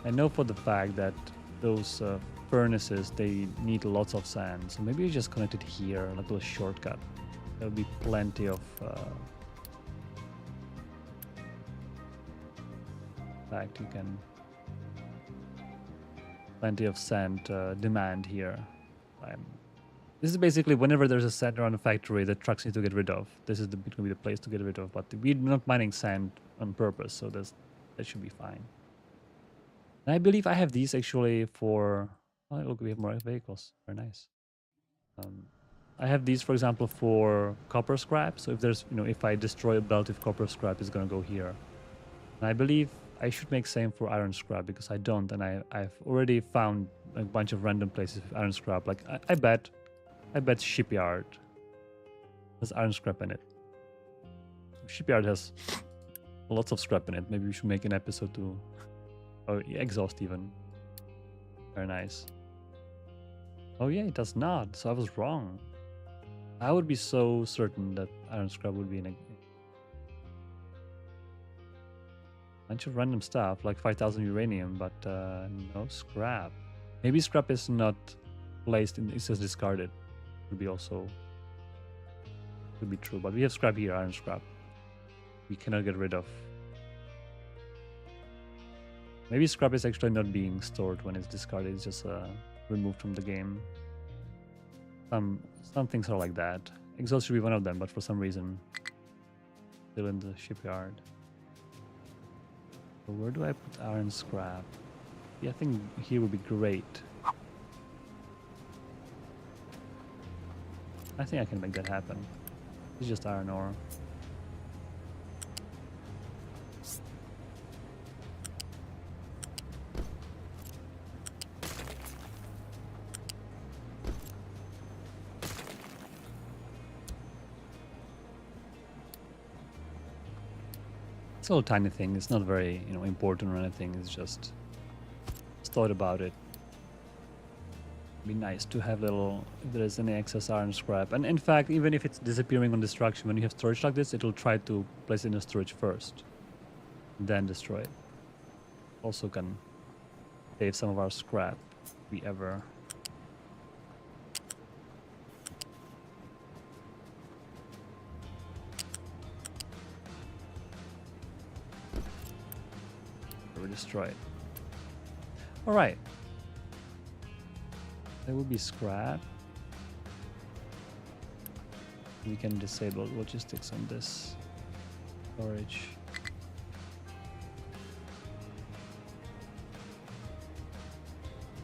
I know for the fact that those furnaces, they need lots of sand. So maybe you just connect it here, like a little shortcut. There'll be plenty of... in fact, you can... Plenty of sand demand here. This is basically whenever there's a sand around a factory that trucks need to get rid of. This is going to be the place to get rid of. But we're not mining sand on purpose, so that should be fine. And I believe I have these actually for... Oh, look, we have more vehicles. Very nice. I have these, for example, for copper scrap. So if there's, if I destroy a belt with copper scrap, it's going to go here. And I believe I should make same for iron scrap because I don't. And I've already found a bunch of random places with iron scrap. Like I bet shipyard has iron scrap in it. Shipyard has lots of scrap in it. Maybe we should make an episode to... Oh, exhaust even. Very nice. Oh yeah, it does not. So I was wrong. I would be so certain that iron scrap would be in a bunch of random stuff, like 5,000 uranium, but no scrap. Maybe scrap is not placed in, it says discarded. Could be also, could be true, but we have scrap here, iron scrap. We cannot get rid of. Maybe scrap is actually not being stored when it's discarded, it's just removed from the game. Some things are like that. Exhaust should be one of them, but for some reason, still in the shipyard. So where do I put iron scrap? Yeah, I think here would be great. I think I can make that happen. It's just iron ore. It's a little tiny thing. It's not very, important or anything. It's just thought about it. Be nice to have little, if there is any excess iron scrap. And in fact, even if it's disappearing on destruction, when you have storage like this, it'll try to place it in the storage first, then destroy it. Also can save some of our scrap if we ever. Or destroy it. All right. There will be scrap. We can disable logistics on this storage.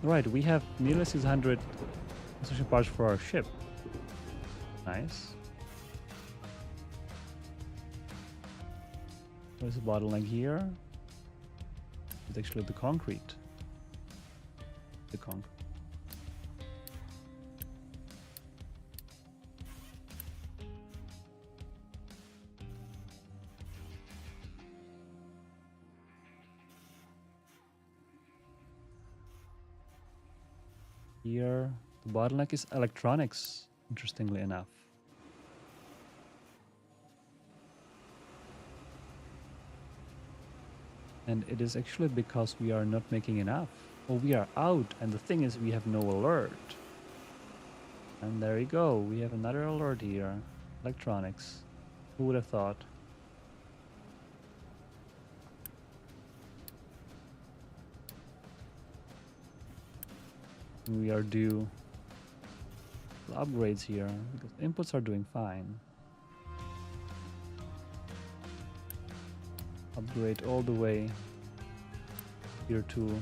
Right, we have nearly 600 construction parts for our ship. Nice. There's a bottleneck here. It's actually the concrete. The concrete. Here, the bottleneck is electronics, interestingly enough. And it is actually because we are not making enough. Or we are out, and the thing is we have no alert. And there you go, we have another alert here. Electronics. Who would have thought? We are due upgrades here because inputs are doing fine. Upgrade all the way here to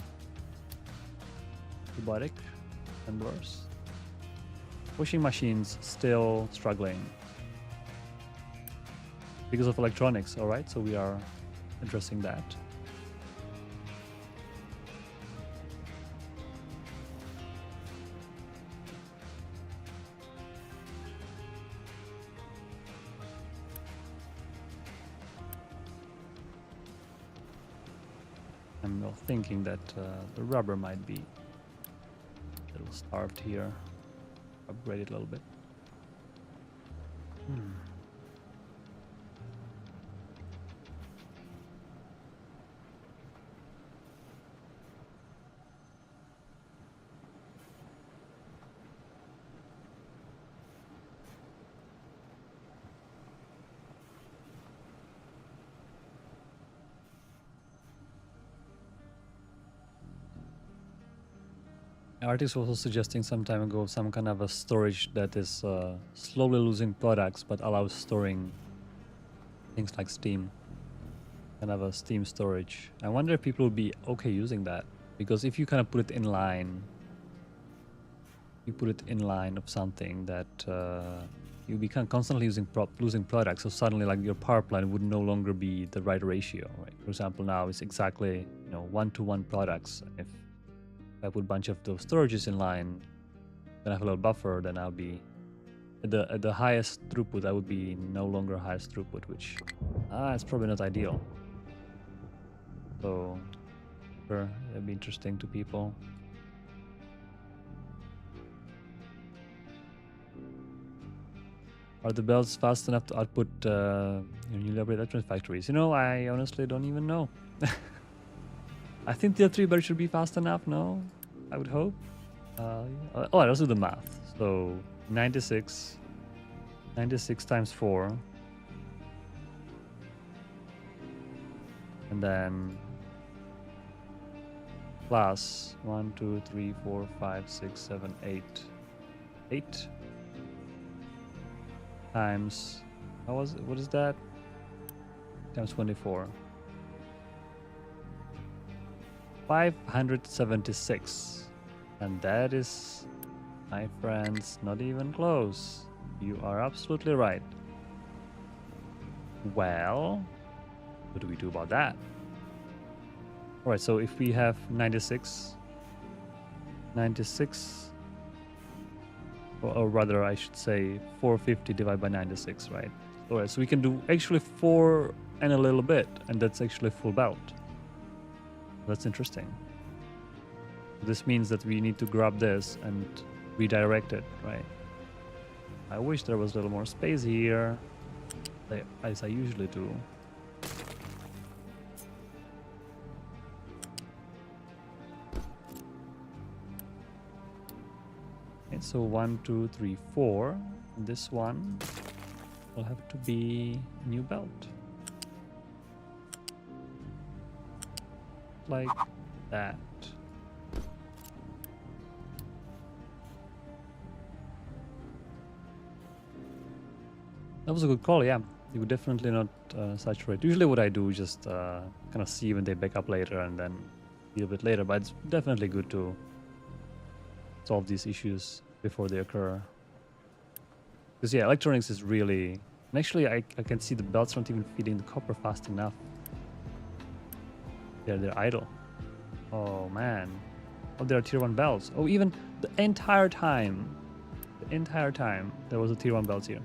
robotic assemblers. Pushing machines still struggling because of electronics. All right, so we are addressing that. I'm not thinking that the rubber might be a little starved here. Upgrade it a little bit. Artist was also suggesting some time ago some kind of a storage that is slowly losing products but allows storing things like Steam. Kind of a Steam storage. I wonder if people will be okay using that, because if you kind of put it in line, you put it in line of something that you'll be kind of constantly losing products, so suddenly like your power plant would no longer be the right ratio, right? For example, now it's exactly 1-to-1 products. If I put a bunch of those storages in line, then I have a little buffer, then I'll be at the highest throughput. I would be no longer highest throughput, which it's probably not ideal. So sure, it'd be interesting to people. Are the belts fast enough to output your newly upgraded electronics factories? I honestly don't even know. I think tier 3 should be fast enough, no? I would hope. Let's do the math. So 96 times 4. And then plus 1, 2, 3, 4, 5, 6, 7, 8. 8 times, what is that? Times 24. 576. And that is, my friends, not even close. You are absolutely right. Well, what do we do about that? Alright, so if we have 96, or rather I should say 450 divided by 96, right? Alright, so we can do actually 4 and a little bit, and that's actually full belt. That's interesting. This means that we need to grab this and redirect it, right? I wish there was a little more space here, as I usually do. Okay, so 1, 2, 3, 4. This one will have to be new belt. Like that. That was a good call, yeah. You would definitely not saturate. Usually what I do is just kind of see when they back up later and then deal with it later, but it's definitely good to solve these issues before they occur. Because yeah, electronics is really... And actually I can see the belts not even feeding the copper fast enough. Yeah, they're idle. Oh man. Oh, there are tier 1 belts. Oh, even the entire time there was a tier 1 belt here.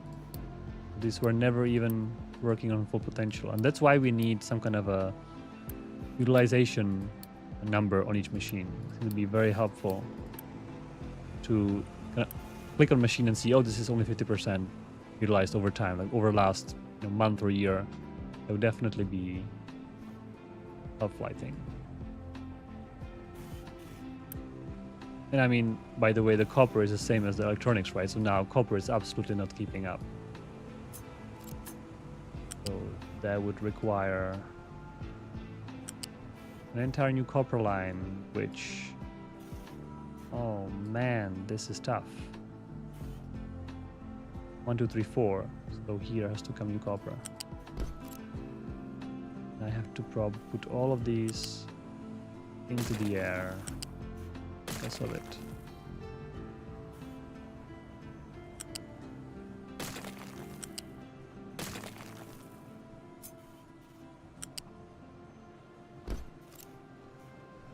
These were never even working on full potential, and that's why we need some kind of a utilization number on each machine. It would be very helpful to kind of click on machine and see, oh, this is only 50% utilized over time, like over last month or year. That would definitely be helpful, I think. And I mean, by the way, the copper is the same as the electronics, right? So now copper is absolutely not keeping up. So that would require an entire new copper line, which, oh man, this is tough. 1, 2, 3, 4. So here has to come new copper. I have to put all of these into the air because of it.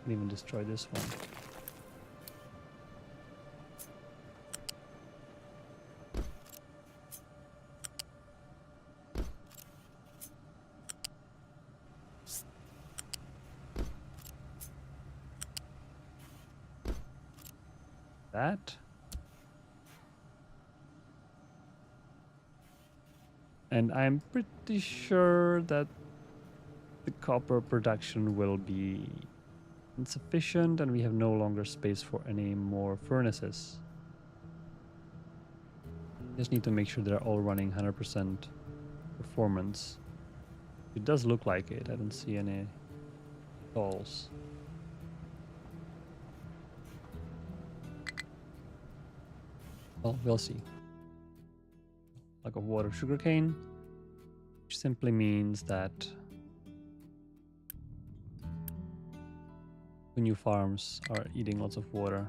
Can even destroy this one. That. And I'm pretty sure that the copper production will be insufficient and we have no longer space for any more furnaces. Just need to make sure they're all running 100% performance. It does look like it. I don't see any stalls. Well, we'll see. Lack of water, sugarcane, which simply means that the new farms are eating lots of water.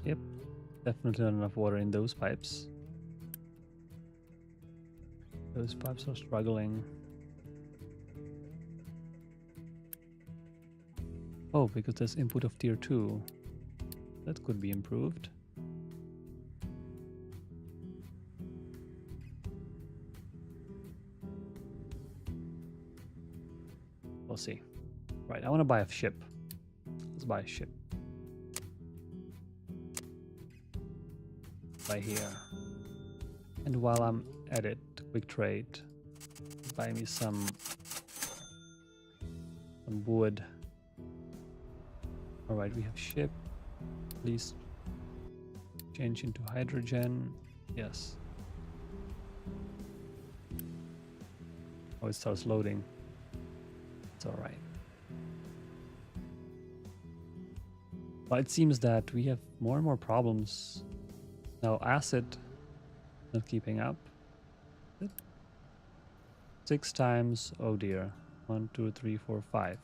Yep, definitely not enough water in those pipes. Those pipes are struggling. Oh, because there's input of tier 2. That could be improved. We'll see. Right, I want to buy a ship. Let's buy a ship. Buy here. And while I'm at it, quick trade. Buy me some wood. Alright, we have ship. Please change into hydrogen. Yes. Oh, it starts loading. It's alright. But it seems that we have more and more problems. Now acid not keeping up. 6 times, oh dear. 1, 2, 3, 4, 5.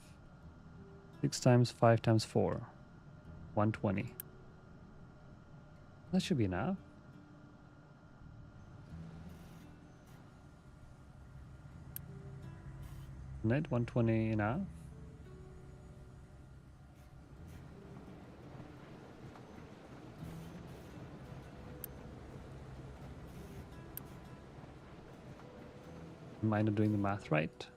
6 times 5 times 4. 120. That should be enough. Net 120 enough. Am I not doing the math right?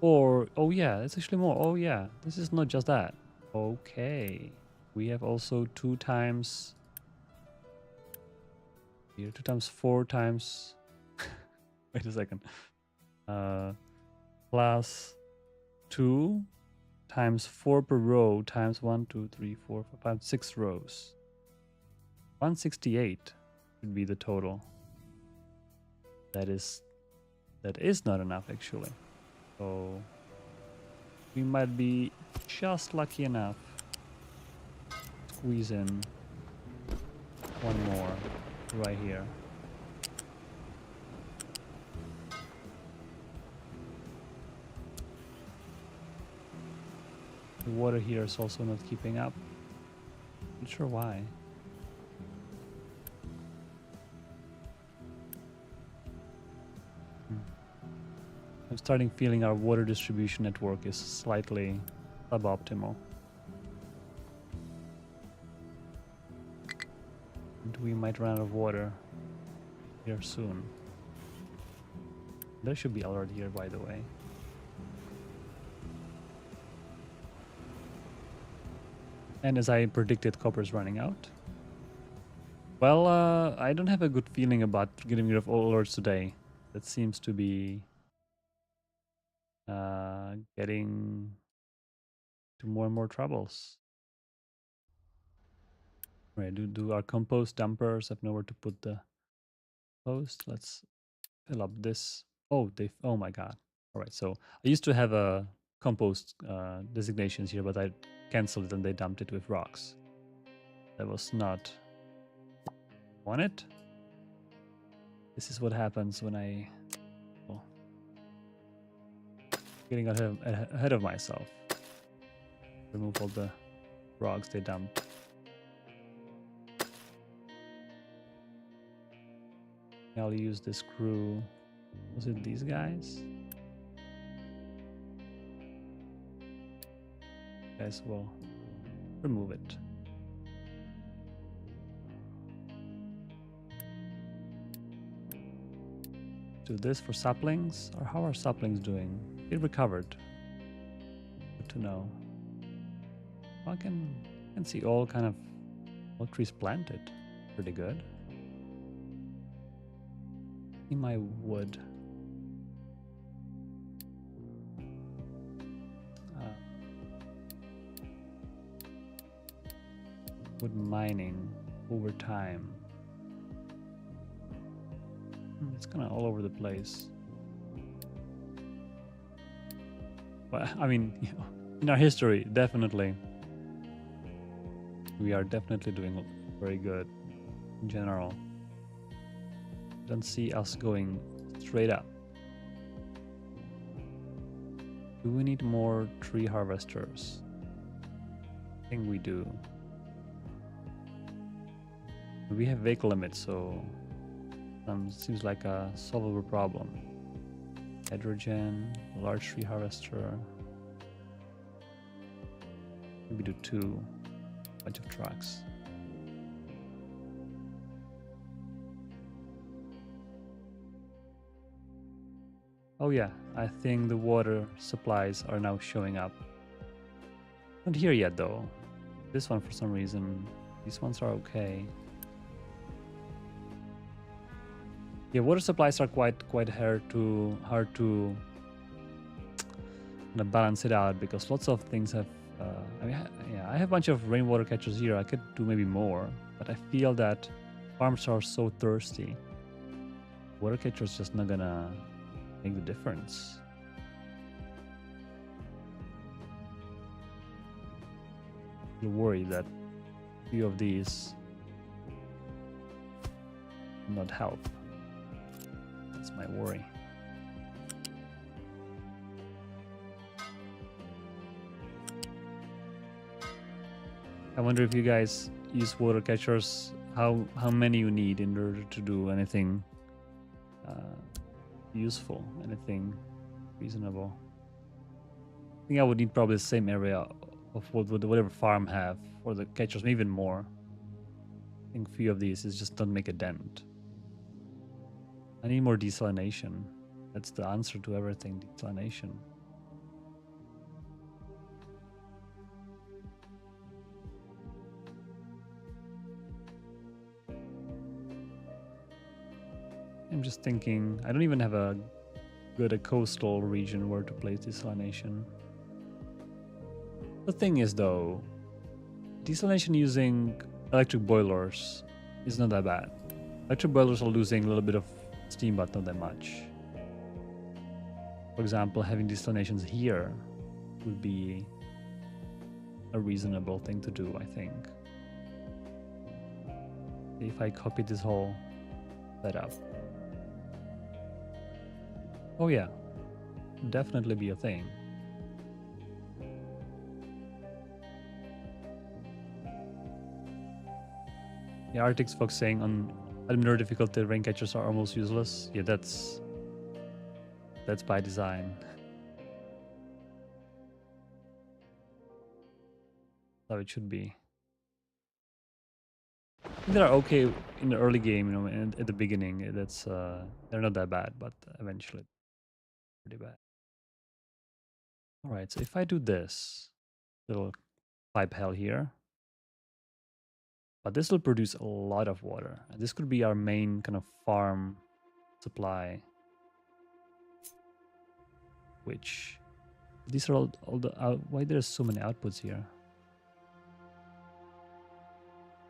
Or, oh yeah, it's actually more. Oh yeah, this is not just that. Okay. We have also 2 times here, 2 times 4 times. Wait a second. Plus 2 times 4 per row times 1, 2, 3, 4, 5, 6 rows. 168 should be the total. That is not enough actually. So we might be just lucky enough to squeeze in one more right here. The water here is also not keeping up. Not sure why. I'm starting feeling our water distribution network is slightly suboptimal. And we might run out of water here soon. There should be alert here, by the way. And as I predicted, copper is running out. Well, I don't have a good feeling about getting rid of all alerts today. That seems to be getting to more and more troubles. Right, do our compost dumpers have nowhere to put the post? Let's fill up this. Oh, oh my god. All right, so I used to have a compost designations here, but I canceled it and they dumped it with rocks. That was not want it. This is what happens when I getting ahead of myself. Remove all the rocks they dumped. I'll use this crew. Was it these guys? Guys will remove it. Do this for saplings, or how are saplings doing? It recovered. Good to know. Well, I can see all kind of all trees planted. Pretty good. In my wood. Wood mining over time. It's kind of all over the place. But I mean, you know, in our history, definitely, we are definitely doing very good in general. Don't see us going straight up. Do we need more tree harvesters? I think we do. We have vehicle limits, so seems like a solvable problem. Hydrogen, large tree harvester. Maybe do 2, bunch of trucks. Oh yeah, I think the water supplies are now showing up. Not here yet though. This one for some reason, these ones are okay. Yeah, water supplies are quite hard to balance it out because lots of things have. I mean, yeah, I have a bunch of rainwater catchers here. I could do maybe more, but I feel that farms are so thirsty. Water catchers just not gonna make the difference. I'm worried that a few of these will not help. That's my worry. I wonder if you guys use water catchers, how many you need in order to do anything useful, anything reasonable. I think I would need probably the same area of whatever farm have for the catchers, maybe even more. I think a few of these is just don't make a dent. I need more desalination. That's the answer to everything, desalination. I'm just thinking, I don't even have a good coastal region where to place desalination. The thing is though, desalination using electric boilers is not that bad. Electric boilers are losing a little bit of steam, but not that much. For example, having desalinations here would be a reasonable thing to do, I think. If I copy this whole setup. Oh yeah, definitely be a thing. The Arctic's folks saying on eliminator difficulty rain catchers are almost useless. Yeah, that's by design. So it should be. They're okay in the early game, you know, and at the beginning. That's they're not that bad, but eventually pretty bad. All right, so if I do this little pipe hell here, but this will produce a lot of water. And this could be our main kind of farm supply. Which these are all the why there's so many outputs here?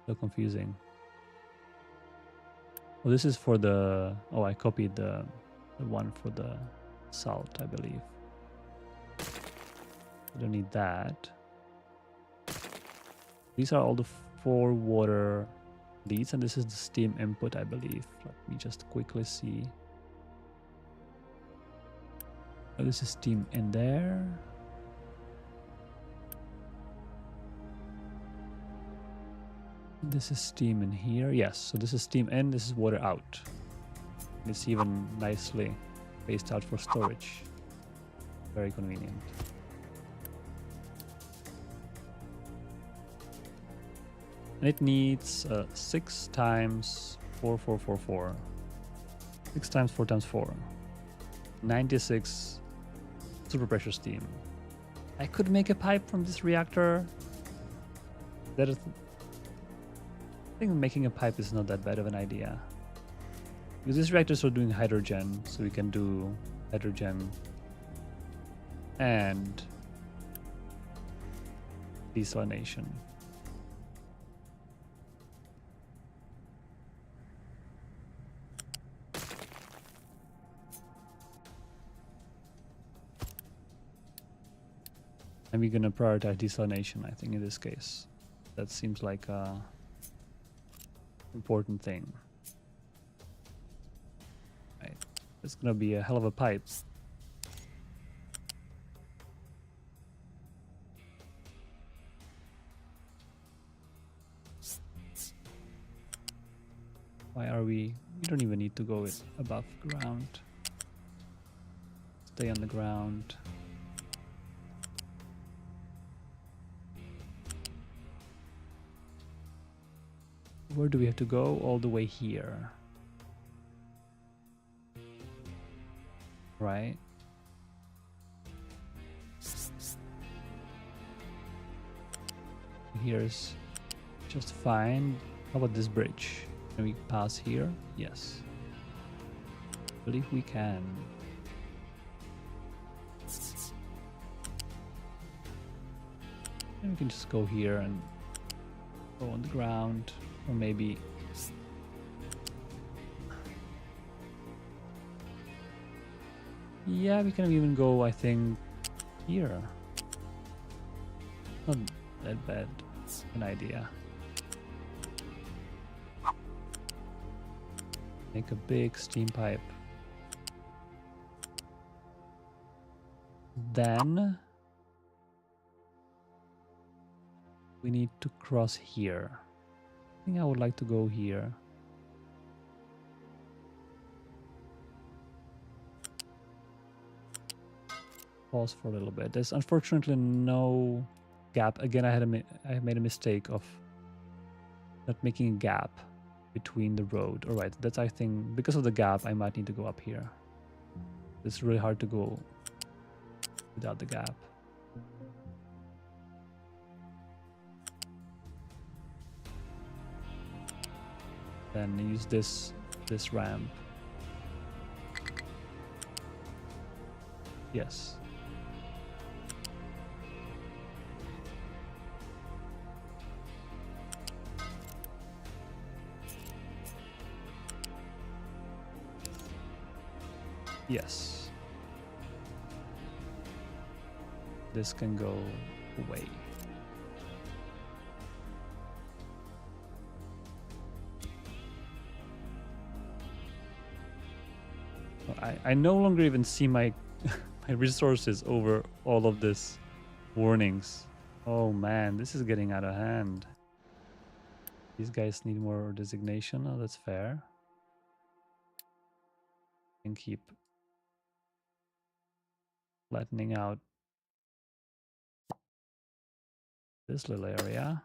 So confusing. Oh, this is for the I copied the one for the salt, I believe. I don't need that. These are all the 4 water leads, and this is the steam input, I believe. Let me just quickly see. Oh, this is steam in there. This is steam in here. Yes, so this is steam in, this is water out. It's even nicely spaced out for storage. Very convenient. And it needs 6 times 4. 6 times 4 times 4. 96 super pressure steam. I could make a pipe from this reactor. I think making a pipe is not that bad of an idea. Because these reactors are doing hydrogen, so we can do hydrogen and desalination. And we're gonna prioritize desalination, I think, in this case. That seems like a important thing. Right. It's gonna be a hell of a pipe. Why are we don't even need to go above ground. Stay on the ground. Where do we have to go? All the way here. Right? Here's just fine. How about this bridge? Can we pass here? Yes. I believe we can. And we can just go here and go on the ground. Or maybe yeah, we can even go, I think, here. Not that bad an idea. Make a big steam pipe. Then we need to cross here. I think I would like to go here. Pause for a little bit. There's unfortunately no gap. Again, I made a mistake of not making a gap between the road. All right, that's, I think, because of the gap, I might need to go up here. It's really hard to go without the gap. Then use this ramp. Yes. Yes. This can go away. I no longer even see my my resources over all of this warnings. Oh man, this is getting out of hand. These guys need more designation. Oh, that's fair. And keep flattening out this little area.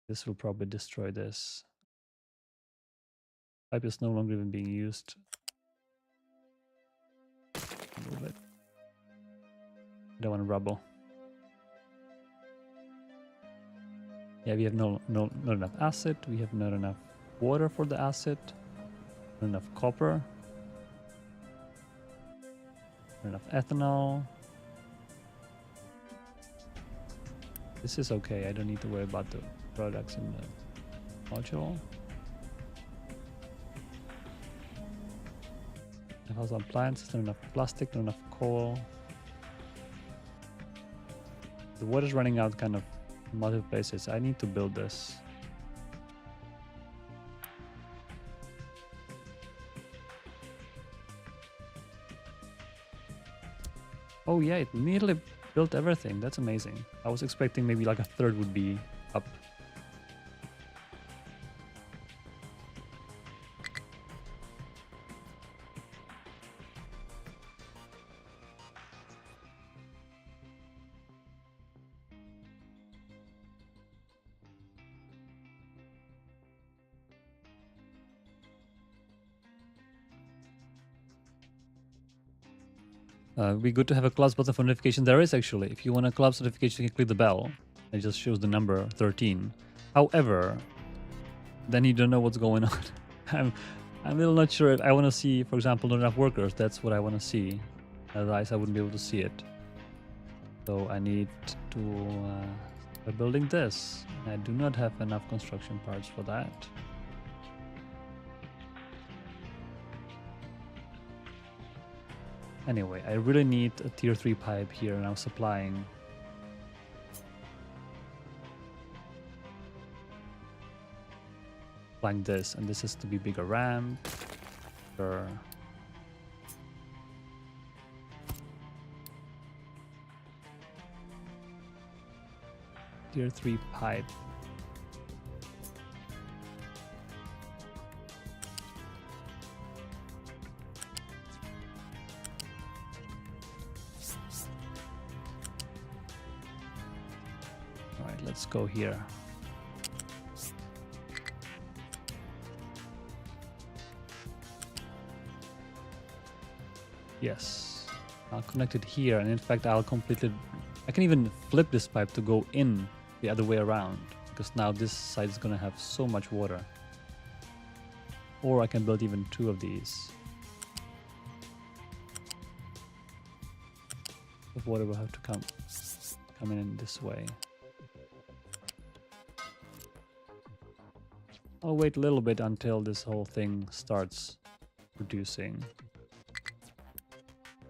This will probably destroy this. Pipe is no longer even being used. Move it. I don't want rubble. Yeah, we have not enough acid. We have not enough water for the acid. Not enough copper. Not enough ethanol. This is okay. I don't need to worry about the products in the module. I have some plants. Not enough plastic. Not enough coal. The water's running out kind of in multiple places. I need to build this. Oh yeah, it nearly built everything. That's amazing. I was expecting maybe like a third would be up. Be good to have a collapse button for notification. There is actually. If you want a collapse notification, you can click the bell. It just shows the number 13. However, then you don't know what's going on. I'm a little not sure. I want to see, for example, not enough workers. That's what I want to see. Otherwise, I wouldn't be able to see it. So I need to start building this. I do not have enough construction parts for that. Anyway, I really need a tier 3 pipe here, and I'm supplying. Like this, and this is to be bigger ramp. Sure. Tier 3 pipe. Alright, let's go here. Yes, I'll connect it here, and in fact I'll completely, I can even flip this pipe to go in the other way around, because now this side is going to have so much water. Or I can build even 2 of these. The water will have to come in this way. I'll wait a little bit until this whole thing starts producing.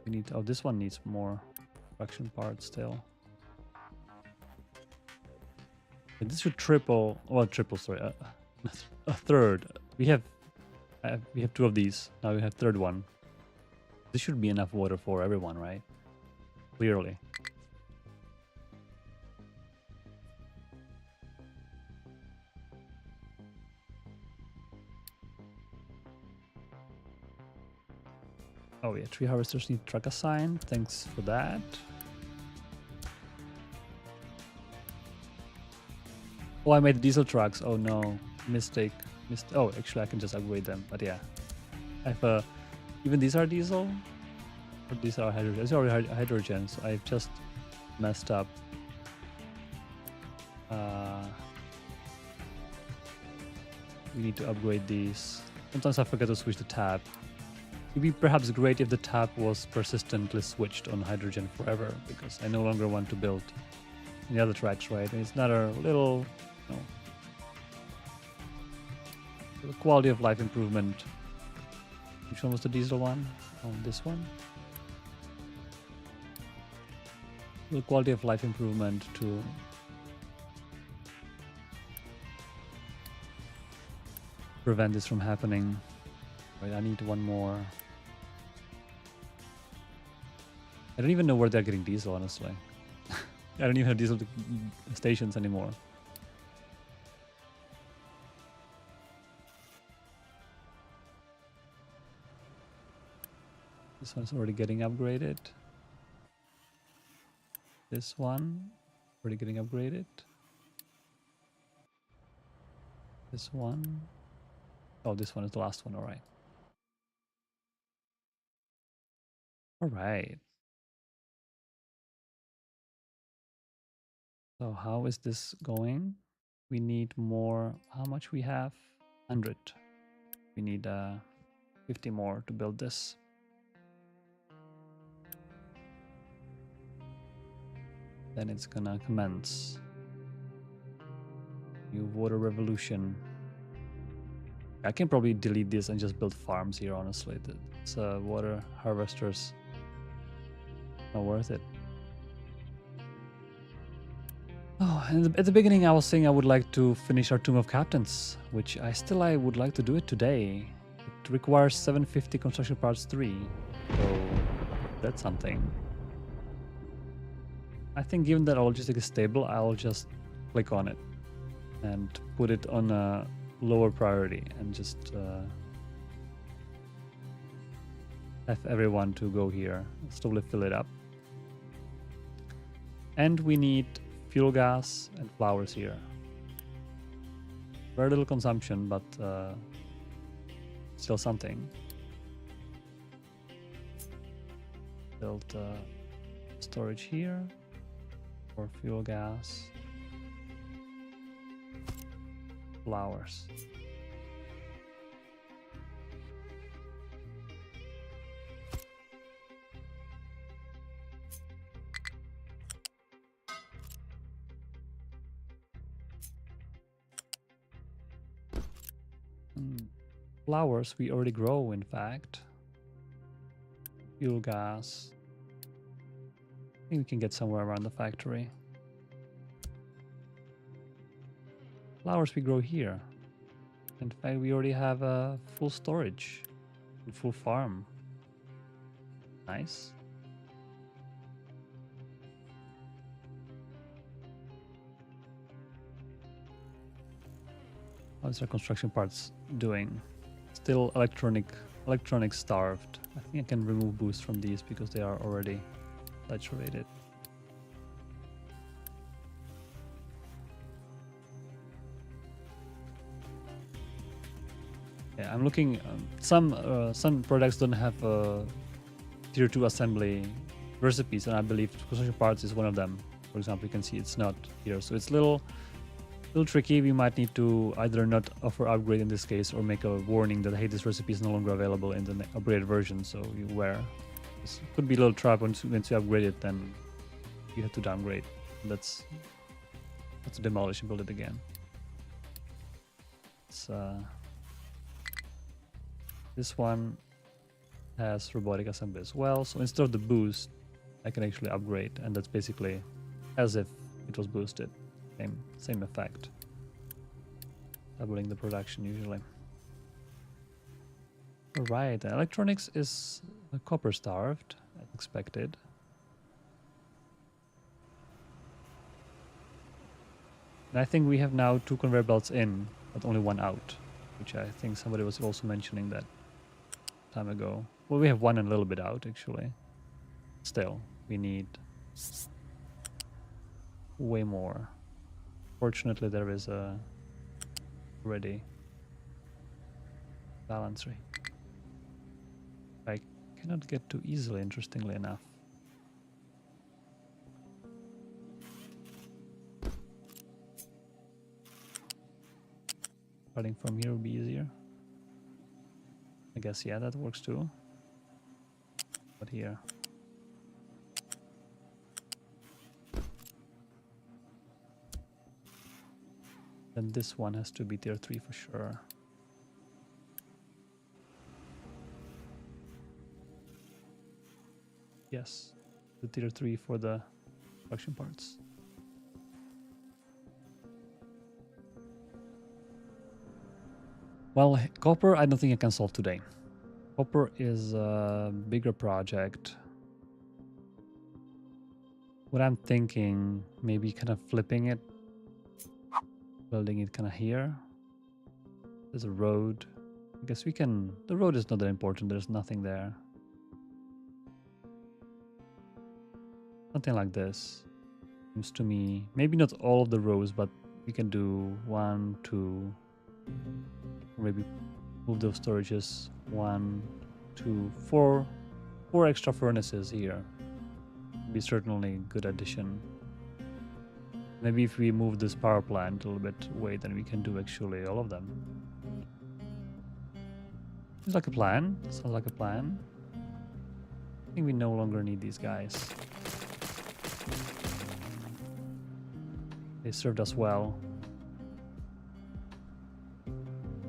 We need, oh, this one needs more production parts still. But this should triple, well, sorry, a third. We have 2 of these. Now we have third one. This should be enough water for everyone, right? Clearly. Oh yeah, tree harvesters need truck assign. Thanks for that. Oh, I made diesel trucks. Oh no, mistake. Oh, actually I can just upgrade them. But yeah, I have a Even these are diesel? Or these are hydrogen? These are hydrogen, so I've just messed up. We need to upgrade these. Sometimes I forget to switch the tab. It would be perhaps great if the tab was persistently switched on hydrogen forever, because I no longer want to build any other tracks, right? And it's another little, you know, little quality of life improvement. Which one was the diesel one? Oh, this one? Little quality of life improvement to prevent this from happening. Wait, I need one more. I don't even know where they're getting diesel, honestly. I don't even have diesel stations anymore. This one's already getting upgraded. This one already getting upgraded. This one. Oh, this one is the last one. All right. All right. So how is this going? We need more. How much we have? 100. We need 50 more to build this. Then it's gonna commence. New water revolution. I can probably delete this and just build farms here, honestly. It's water harvesters. Not worth it. Oh, and at the beginning I was saying I would like to finish our Tomb of Captains, which I would like to do it today. It requires 750 construction parts 3, so that's something. I think given that our logistic is stable, I'll just click on it and put it on a lower priority and just have everyone to go here, slowly fill it up. And we need fuel gas and flowers here. Very little consumption, but still something. Build storage here for fuel gas. Flowers. Flowers we already grow, in fact. Fuel gas. I think we can get somewhere around the factory. Flowers we grow here. In fact, we already have a full storage, a full farm. Nice. How's our construction parts doing? Still electronic starved. I think I can remove boost from these because they are already saturated. Yeah, I'm looking. Some products don't have tier 2 assembly recipes, and I believe construction parts is one of them. For example, you can see it's not here, so it's little tricky. We might need to either not offer upgrade in this case, or make a warning that hey, this recipe is no longer available in the upgraded version. So you aware. This could be a little trap once you upgrade it, then you have to downgrade. That's demolish and build it again. It's this one has robotic assembly as well, so instead of the boost, I can actually upgrade, and that's basically as if it was boosted. Same effect. Doubling the production usually. Alright, electronics is copper starved, as expected. And I think we have now 2 conveyor belts in, but only 1 out, which I think somebody was also mentioning that time ago. Well, we have 1 and a little bit out, actually. Still, we need way more. Fortunately, there is a ready balancer cannot get too easily, interestingly enough. Starting from here would be easier. I guess, yeah, that works too. But here. Then this one has to be tier 3 for sure. Yes, the tier 3 for the production parts. Well, copper, I don't think I can solve today. Copper is a bigger project. What I'm thinking, maybe kind of flipping it, building it kind of here. There's a road. I guess we can, the road is not that important, there's nothing there. Something like this. Seems to me, maybe not all of the rows, but we can do 1, 2, or maybe move those storages 1, 2, 4 extra furnaces here. Be certainly a good addition. Maybe if we move this power plant a little bit away, then we can do actually all of them. Seems like a plan. Sounds like a plan. I think we no longer need these guys. They served us well.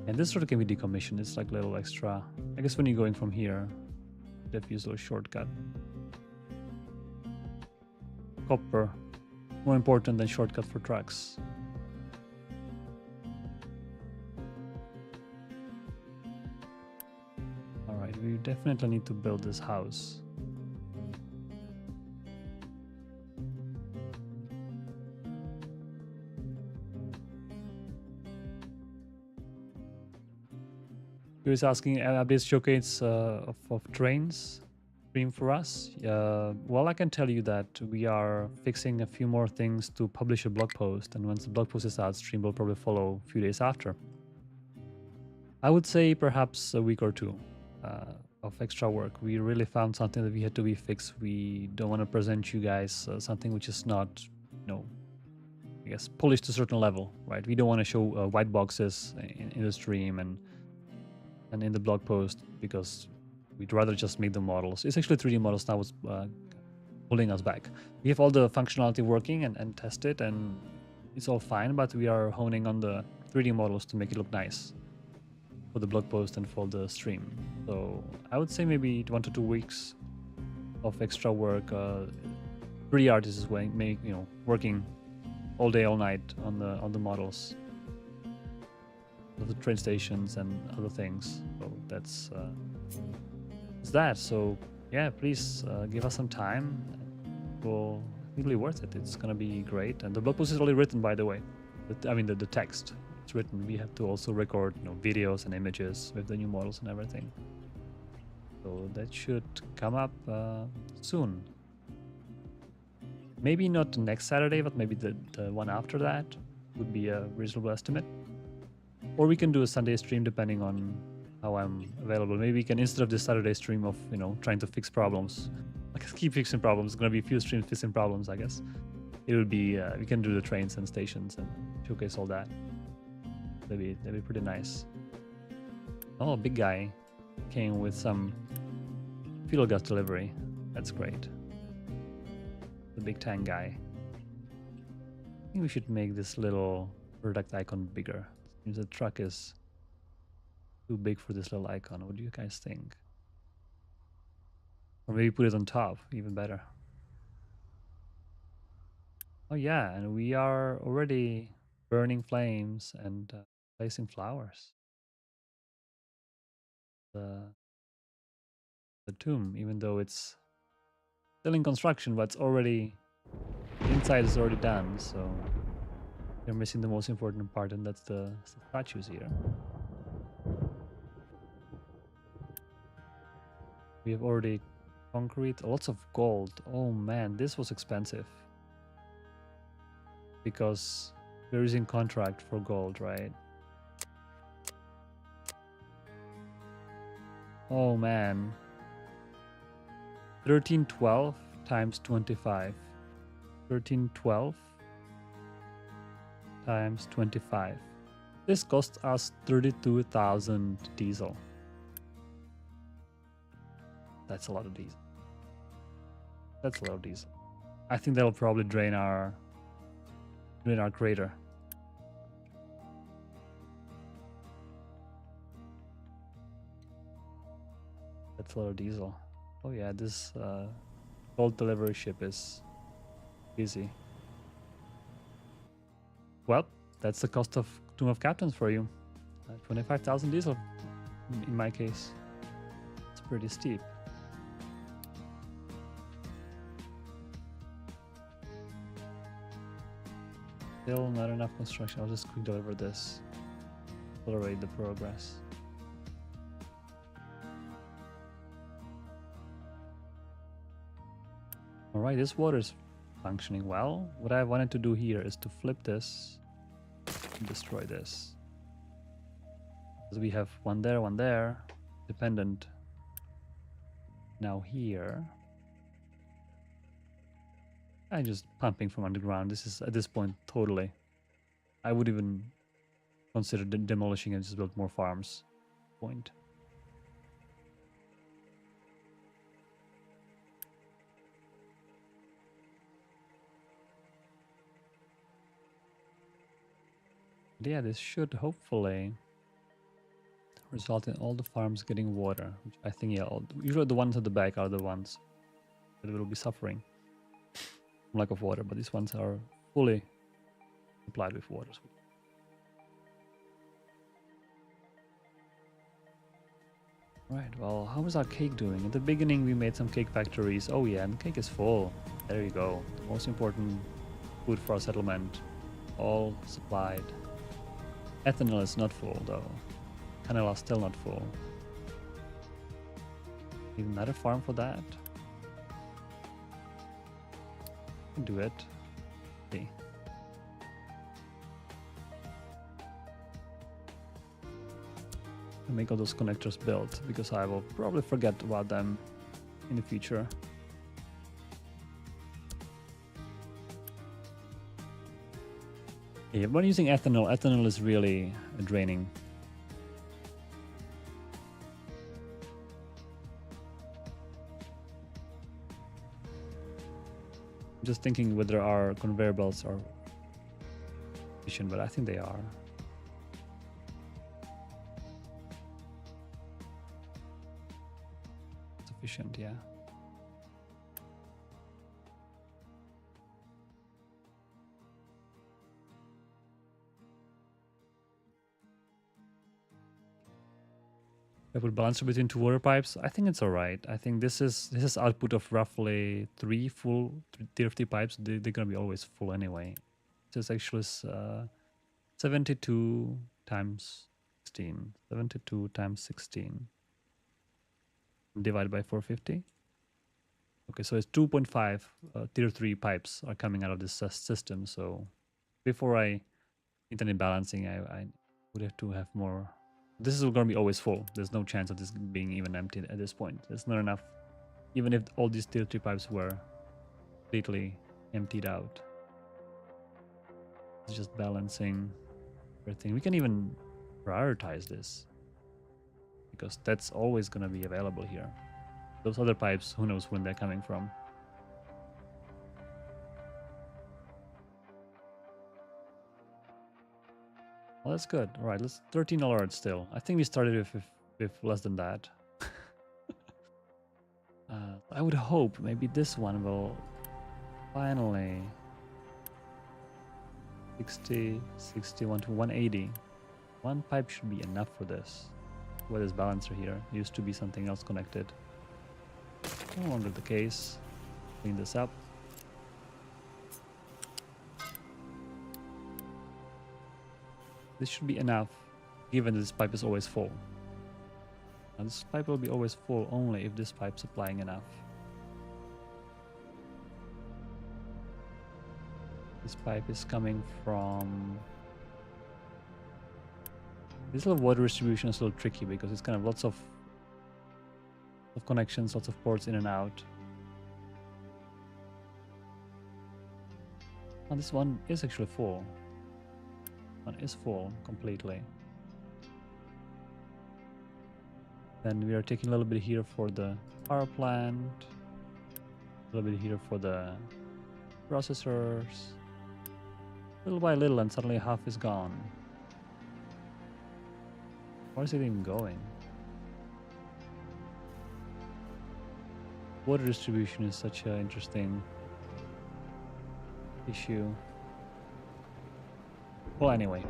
And this sort of can be decommissioned. It's like a little extra. I guess when you're going from here, you have to use a little shortcut. Copper. More important than shortcut for trucks. Alright, we definitely need to build this house. He was asking updates showcase of trains stream for us. Well, I can tell you that we are fixing a few more things to publish a blog post, and once the blog post is out, stream will probably follow a few days after. I would say perhaps a week or two of extra work. We really found something that we had to be fixed. We don't want to present you guys something which is not, you know, I guess polished to a certain level, right? We don't want to show white boxes in the stream and in the blog post, because we'd rather just make the models. It's actually 3D models now what's holding us back. We have all the functionality working and tested, and it's all fine, but we are honing on the 3D models to make it look nice for the blog post and for the stream. So I would say maybe 1 to 2 weeks of extra work. 3D artists is working all day, all night on the models of the train stations and other things. So that's that. So yeah, please give us some time. Well, really worth it. It's gonna be great. And the blog post is already written, by the way. I mean the text. It's written. We have to also record videos and images with the new models and everything. So that should come up soon. Maybe not next Saturday, but maybe the one after that would be a reasonable estimate. Or we can do a Sunday stream depending on how I'm available. Maybe we can, instead of this Saturday stream of, trying to fix problems, like keep fixing problems, it's gonna be a few streams fixing problems, I guess. It would be, we can do the trains and stations and showcase all that. That'd be pretty nice. Oh, big guy came with some fuel gas delivery. That's great. The big tank guy. I think we should make this little product icon bigger. Seems the truck is too big for this little icon. What do you guys think? Or maybe put it on top, even better. Oh yeah, and we are already burning flames and placing flowers. The tomb, even though it's still in construction, but it's already, the inside is already done, so they're missing the most important part, and that's the statues here. We have already concrete, lots of gold. Oh man, this was expensive. Because we're using contract for gold, right? Oh man. 1312 times 25. 1312 times 25. This costs us 32,000 diesel. That's a lot of diesel. That's a lot of diesel. I think that'll probably drain our crater. That's a lot of diesel. Oh yeah, this gold delivery ship is easy. Well, that's the cost of Tomb of Captains for you. 25,000 diesel in my case. It's pretty steep. Still not enough construction. I'll just quick deliver this. Accelerate the progress. Alright, this water is functioning well. What I wanted to do here is to flip this and destroy this. Because we have one there, dependent. Now here, I'm just pumping from underground. This is, at this point, totally. I would even consider demolishing and just build more farms. Point. Yeah, this should hopefully result in all the farms getting water, which I think, yeah, usually the ones at the back are the ones that will be suffering from lack of water, but these ones are fully supplied with water. Right, well, how is our cake doing? At the beginning we made some cake factories. Oh yeah, and the cake is full. There you go. The most important food for our settlement. All supplied. Ethanol is not full though. Canela still not full. Need another farm for that? Can do it. See. I'll make all those connectors built because I will probably forget about them in the future. Yeah, when using ethanol is really draining. I'm just thinking whether our conveyor belts are efficient, but I think they are. Sufficient, yeah. I put balancer between two water pipes. I think it's all right. I think this is output of roughly three full tier 50 pipes. They're gonna be always full anyway. This actually is 72 times 16. 72 times 16 divided by 450. Okay, so it's 2.5 tier 3 pipes are coming out of this system. So before I need any balancing, I would have to have more. This is going to be always full. There's no chance of this being even emptied at this point. There's not enough. Even if all these tier 3 pipes were completely emptied out. It's just balancing everything. We can even prioritize this. Because that's always going to be available here. Those other pipes, who knows when they're coming from. Well, that's good. All right, let's 13 alerts still. I think we started with less than that. I would hope maybe this one will finally 60, 61 to 180. One pipe should be enough for this. What is balancer here? Used to be something else connected. No longer the case. Clean this up. This should be enough, given that this pipe is always full. Now this pipe will be always full only if this pipe's supplying enough. This pipe is coming from... This little water distribution is a little tricky because it's kind of lots of connections, lots of ports in and out. Oh, this one is actually full. One is full completely. Then we are taking a little bit here for the power plant, a little bit here for the processors. Little by little, and suddenly half is gone. Where is it even going? Water distribution is such an interesting issue. Well, anyway,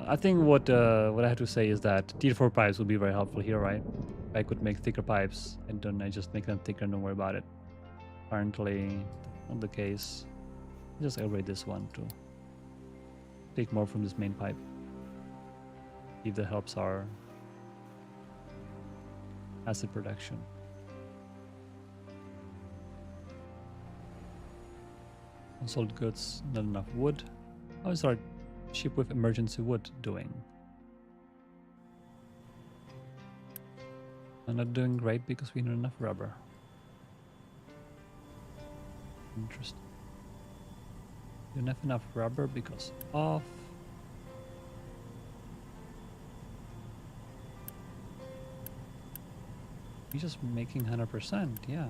I think what I have to say is that tier 4 pipes would be very helpful here, right? I could make thicker pipes, and then I just make them thicker and don't worry about it. Apparently, not the case. Just upgrade this one to take more from this main pipe. See if that helps our acid production. Unsold goods, not enough wood. How is our ship with emergency wood doing? I'm not doing great because we need enough rubber. Interesting. We don't have enough rubber because of we're just making 100%, yeah.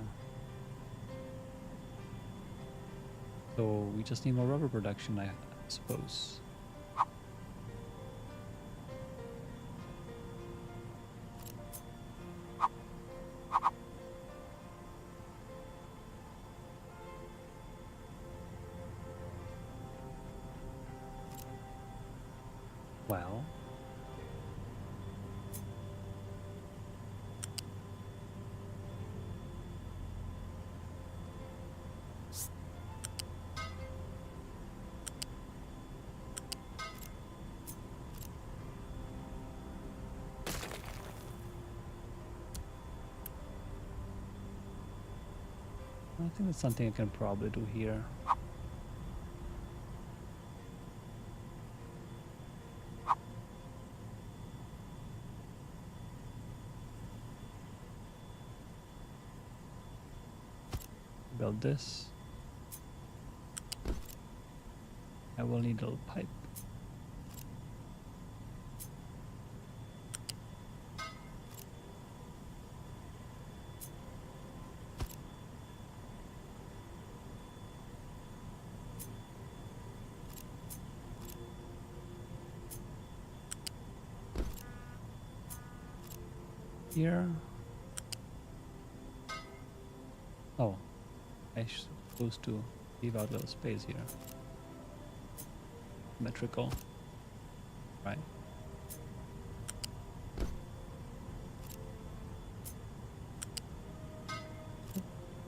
So we just need more rubber production, I suppose. Well, I think that's something I can probably do here. Build this. I will need a little pipe. Here. Oh, I'm supposed to leave out a little space here. Symmetrical, right?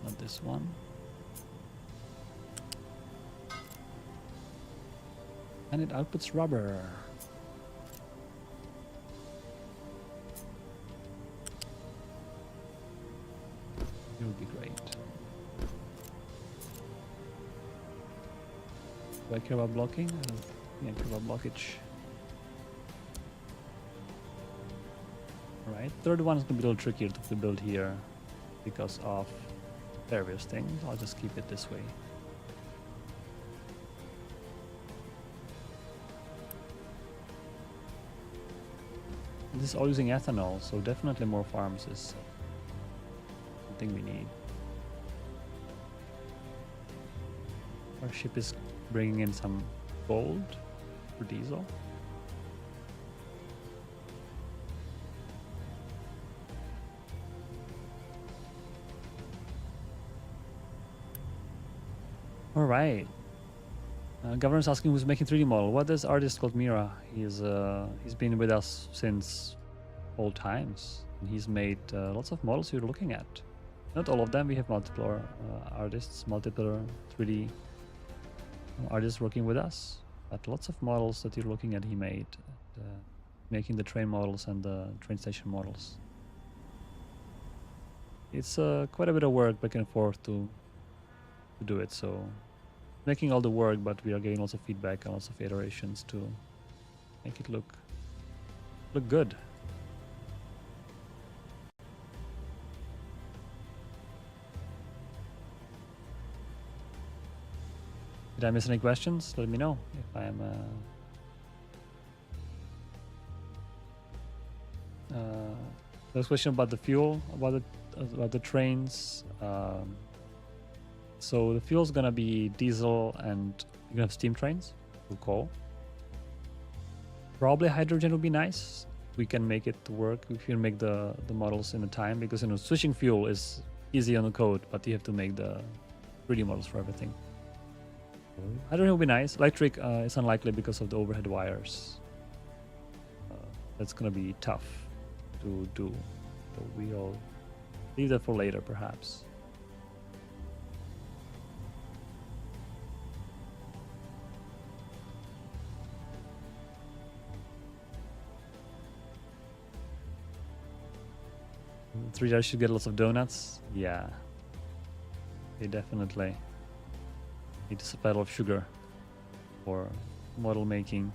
Not this one. And it outputs rubber. It would be great. Do I care about blocking? I don't think I care about blockage. Alright, third one is going to be a little trickier to build here because of various things. I'll just keep it this way. This is all using ethanol, so definitely more farms is something we need. Our ship is bringing in some gold for diesel. All right. Governor's asking who's making 3D model. What is artist called Mira? He's been with us since old times. And he's made lots of models you're looking at. Not all of them. We have multiple artists, multiple 3D artists working with us. But lots of models that you're looking at he made. Making the train models and the train station models. It's quite a bit of work back and forth to do it. So making all the work, but we are getting lots of feedback and lots of iterations to make it look good. Did I miss any questions? Let me know if I'm. There's a question about the fuel, about the trains. So the fuel's gonna be diesel, and you're gonna have steam trains with coal. Probably hydrogen would be nice. We can make it work if you make the models in the time, because switching fuel is easy on the code, but you have to make the 3D models for everything. Hydrogen would be nice. Electric is unlikely because of the overhead wires. That's gonna be tough to do. So we'll leave that for later, perhaps. Three guys should get lots of donuts. Yeah, they definitely need to supply a lot of sugar for model making.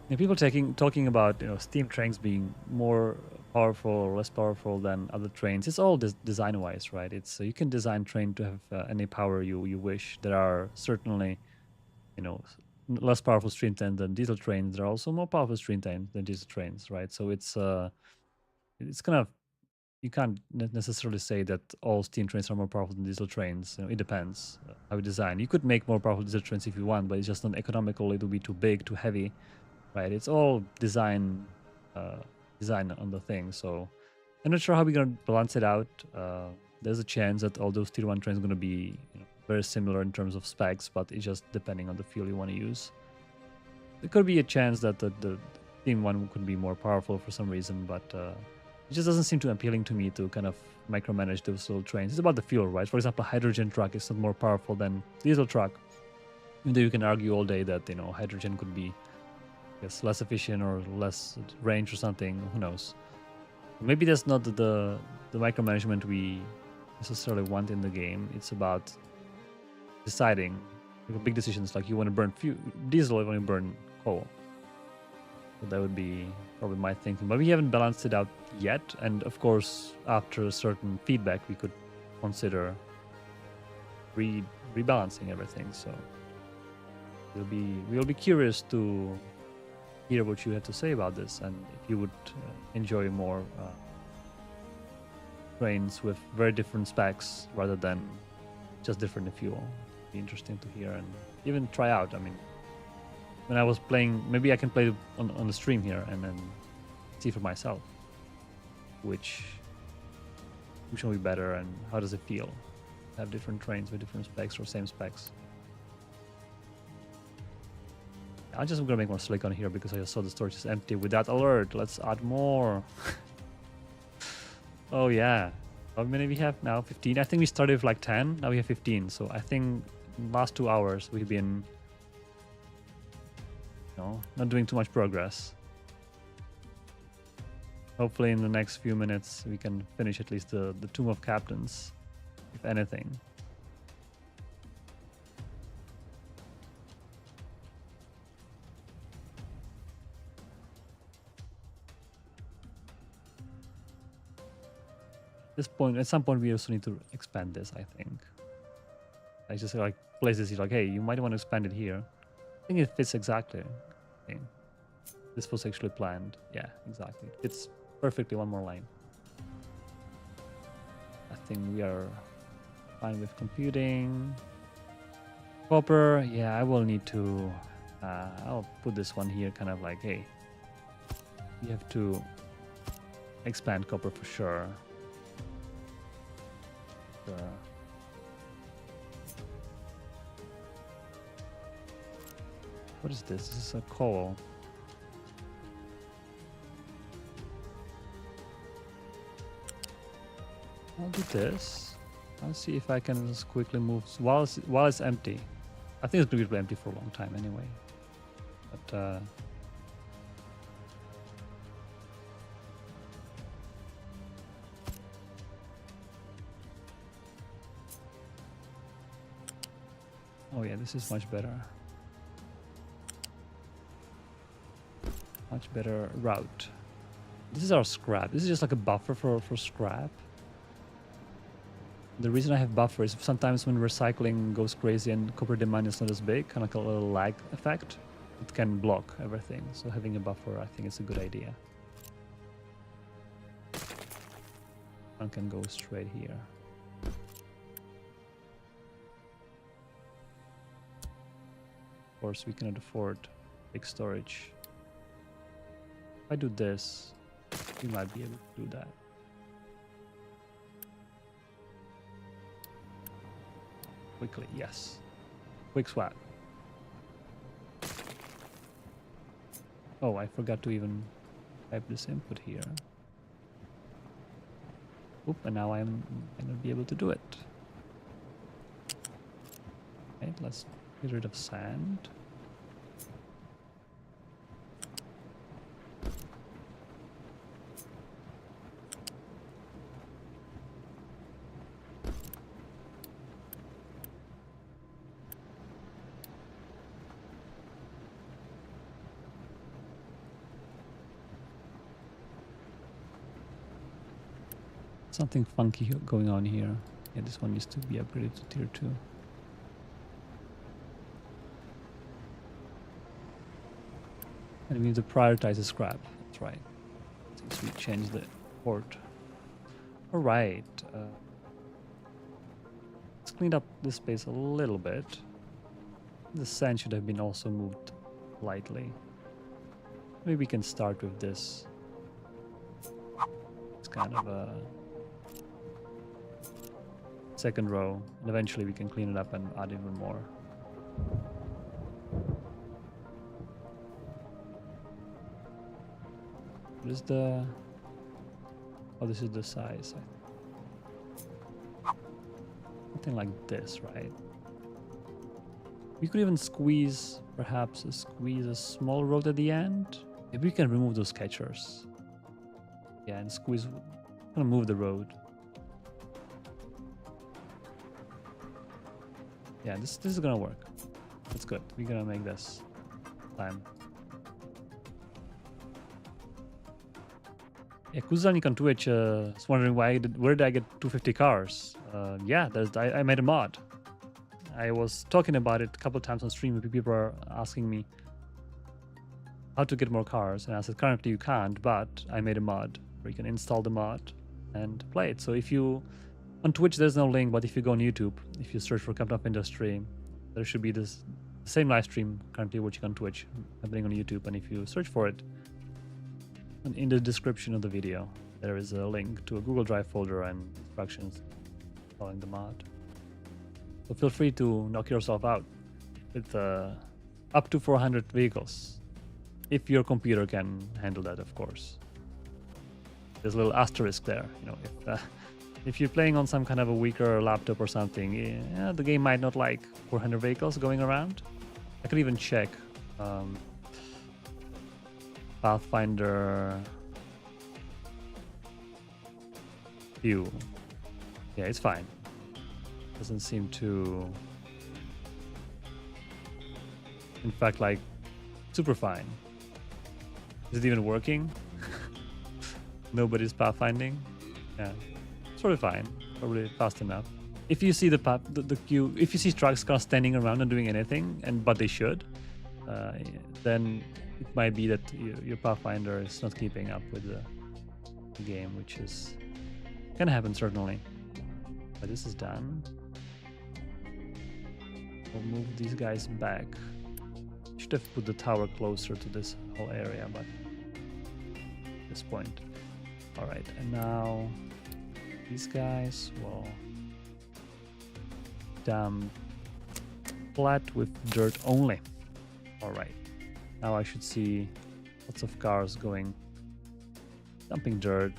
Yeah, people talking about steam trains being more powerful or less powerful than other trains. It's all design wise, right? It's you can design train to have any power you wish. There are certainly less powerful steam trains than diesel trains. There are also more powerful steam trains than diesel trains, right? So it's kind of, you can't necessarily say that all steam trains are more powerful than diesel trains. It depends how you design. You could make more powerful diesel trains if you want, but it's just not economical. It will be too big, too heavy, right? It's all design on the thing. So I'm not sure how we're gonna balance it out. There's a chance that all those tier 1 trains are gonna be very similar in terms of specs, but it's just depending on the fuel you want to use. There could be a chance that the team 1 could be more powerful for some reason, but it just doesn't seem too appealing to me to kind of micromanage those little trains. It's about the fuel, right? For example, a hydrogen truck is not more powerful than diesel truck. Even though you can argue all day that hydrogen could be, I guess, less efficient or less range or something. Who knows? Maybe that's not the micromanagement we necessarily want in the game. It's about deciding big decisions, like you want to burn diesel or you want to burn coal. So that would be probably my thinking, but we haven't balanced it out yet. And of course, after a certain feedback, we could consider rebalancing everything. So we'll be curious to hear what you have to say about this, and if you would enjoy more trains with very different specs rather than just different in fuel. Be interesting to hear and even try out. I mean, when I was playing, maybe I can play on the stream here and then see for myself which will be better and how does it feel. Have different trains with different specs or same specs. I'm just gonna make more silicon here because I just saw the storage is empty. With that alert, let's add more. Oh yeah, how many we have now? 15. I think we started with like 10. Now we have 15. So I think last 2 hours we've been not doing too much progress. Hopefully in the next few minutes we can finish at least the Tomb of Captains, if anything. At some point we also need to expand this, I think. I just like place this here, like, hey, you might want to expand it here. I think it fits exactly. Okay. This was actually planned. Yeah, exactly. It fits perfectly. One more line. I think we are fine with computing. Copper, yeah, I will need to, I'll put this one here, kind of like, hey, we have to expand copper for sure. What is this? This is a coal. I'll do this. I'll see if I can just quickly move while it's empty. I think it's going to be empty for a long time anyway. But oh yeah, this is much better. Much better route. This is our scrap. This is just like a buffer for scrap. The reason I have buffer is sometimes when recycling goes crazy and copper demand is not as big, kind of like a little lag effect, it can block everything. So having a buffer, I think, is a good idea. One can go straight here. Of course, we cannot afford big storage. If I do this, we might be able to do that. Quickly, yes. Quick swap. Oh, I forgot to even type this input here. Oop, and now I'm gonna be able to do it. Okay, let's get rid of sand. Something funky going on here. Yeah, this one needs to be upgraded to tier 2. And we need to prioritize the scrap. That's right. Since we changed the port. Alright. Let's clean up this space a little bit. The sand should have been also moved lightly. Maybe we can start with this. It's kind of a second row, and eventually we can clean it up and add even more. What is the... Oh, this is the size. Something like this, right? We could even squeeze, perhaps squeeze a small road at the end. Maybe we can remove those catchers. Yeah, and squeeze, kind of move the road. Yeah, this is gonna work. That's good. We're gonna make this plan. Yeah, Kuzalnik on Twitch is wondering where did I get 250 cars? Yeah, I made a mod. I was talking about it a couple times on stream. People are asking me how to get more cars, and I said currently you can't, but I made a mod where you can install the mod and play it. So if you on Twitch, there's no link, but if you go on YouTube, if you search for Captain of Industry, there should be this same live stream currently watching on Twitch happening on YouTube. And if you search for it, and in the description of the video, there is a link to a Google Drive folder and instructions following the mod. So feel free to knock yourself out with up to 400 vehicles, if your computer can handle that, of course. There's a little asterisk there, you know, if you're playing on some kind of a weaker laptop or something, yeah, the game might not like 400 vehicles going around. I could even check Pathfinder view. Yeah, it's fine. Doesn't seem to... In fact, like, super fine. Is it even working? Nobody's pathfinding? Yeah. Sort of fine, probably fast enough. If you see the queue, if you see trucks kind of standing around and doing anything, but they should, then it might be that your Pathfinder is not keeping up with the game, which is can happen certainly. But this is done. We'll move these guys back. Should have put the tower closer to this whole area, but at this point. All right, and now. These guys will dump flat with dirt only. All right. Now I should see lots of cars going, dumping dirt.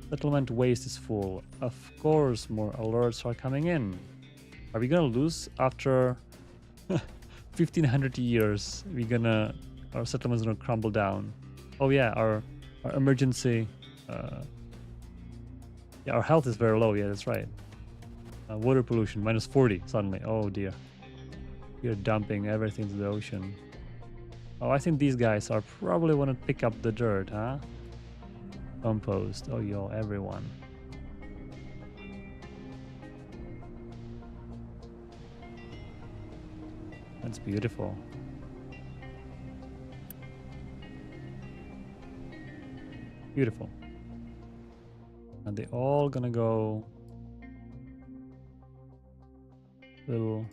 Settlement waste is full. Of course, more alerts are coming in. Are we gonna lose after 1500 years? Our settlement's gonna crumble down. Oh yeah, our emergency. Yeah, our health is very low. Yeah, that's right. Water pollution, -40 suddenly. Oh dear. We are dumping everything to the ocean. Oh, I think these guys are probably want to pick up the dirt, huh? Compost. Oh, yo, everyone. That's beautiful. Beautiful. And they all gonna go little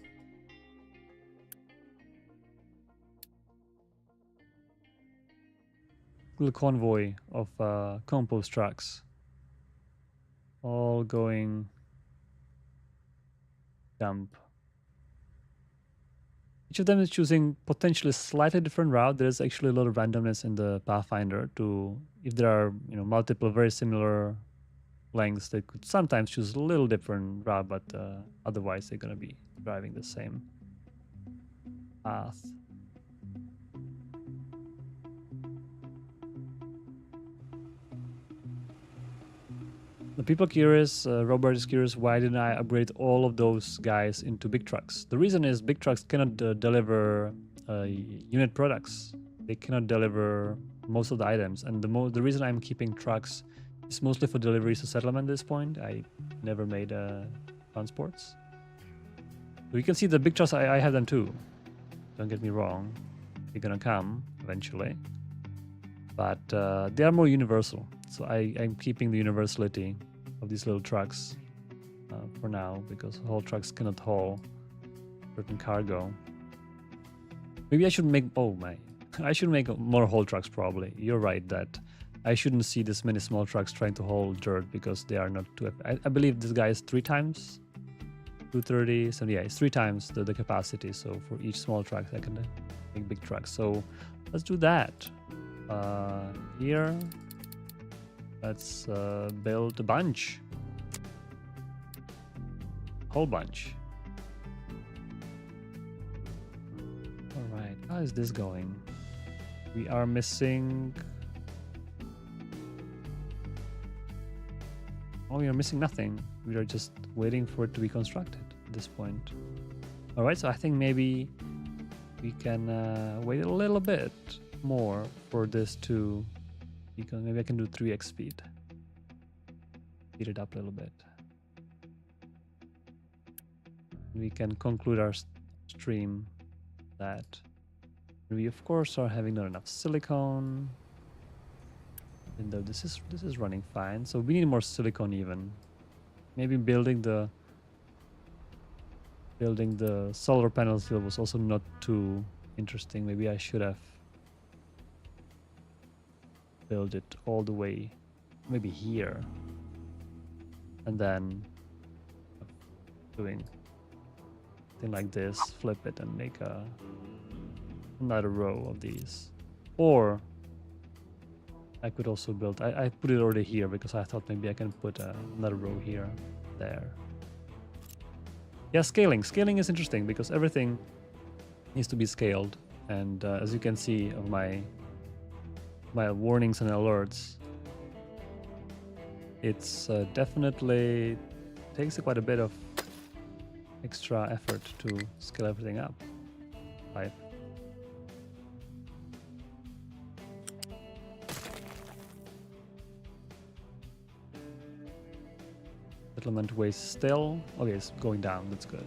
convoy of compost trucks, all going dump. Each of them is choosing potentially slightly different route. There is actually a lot of randomness in the Pathfinder to if there are multiple very similar lengths, they could sometimes choose a little different route, but otherwise they're gonna be driving the same path. The people curious, Robert is curious, why didn't I upgrade all of those guys into big trucks? The reason is big trucks cannot deliver unit products. They cannot deliver most of the items. And the reason I'm keeping trucks is mostly for deliveries to settlement at this point. I never made transports. So you can see the big trucks, I have them too. Don't get me wrong. They're gonna come eventually. But they are more universal. So I'm keeping the universality of these little trucks for now, because whole trucks cannot haul certain cargo. Maybe I should make, I should make more whole trucks probably. You're right that I shouldn't see this many small trucks trying to haul dirt because they are not too, I believe this guy is 3 times 230, so yeah, it's 3 times the capacity. So for each small truck I can make big trucks. So let's do that. Here, let's build a bunch. Whole bunch. All right, how is this going? We are missing... Oh, we are missing nothing. We are just waiting for it to be constructed at this point. All right, so I think maybe we can wait a little bit more for this to, because maybe I can do 3x speed. Speed it up a little bit. We can conclude our stream that we of course are having not enough silicone. Even though this is running fine, so we need more silicone even. Maybe building the solar panels here was also not too interesting. Maybe I should have build it all the way, maybe here, and then doing something like this, flip it and make another row of these. Or I could also build, I put it already here because I thought maybe I can put another row here, there. Yeah, scaling is interesting because everything needs to be scaled, and as you can see of my warnings and alerts, it's definitely takes quite a bit of extra effort to scale everything up. Settlement waste still. Okay, it's going down, that's good.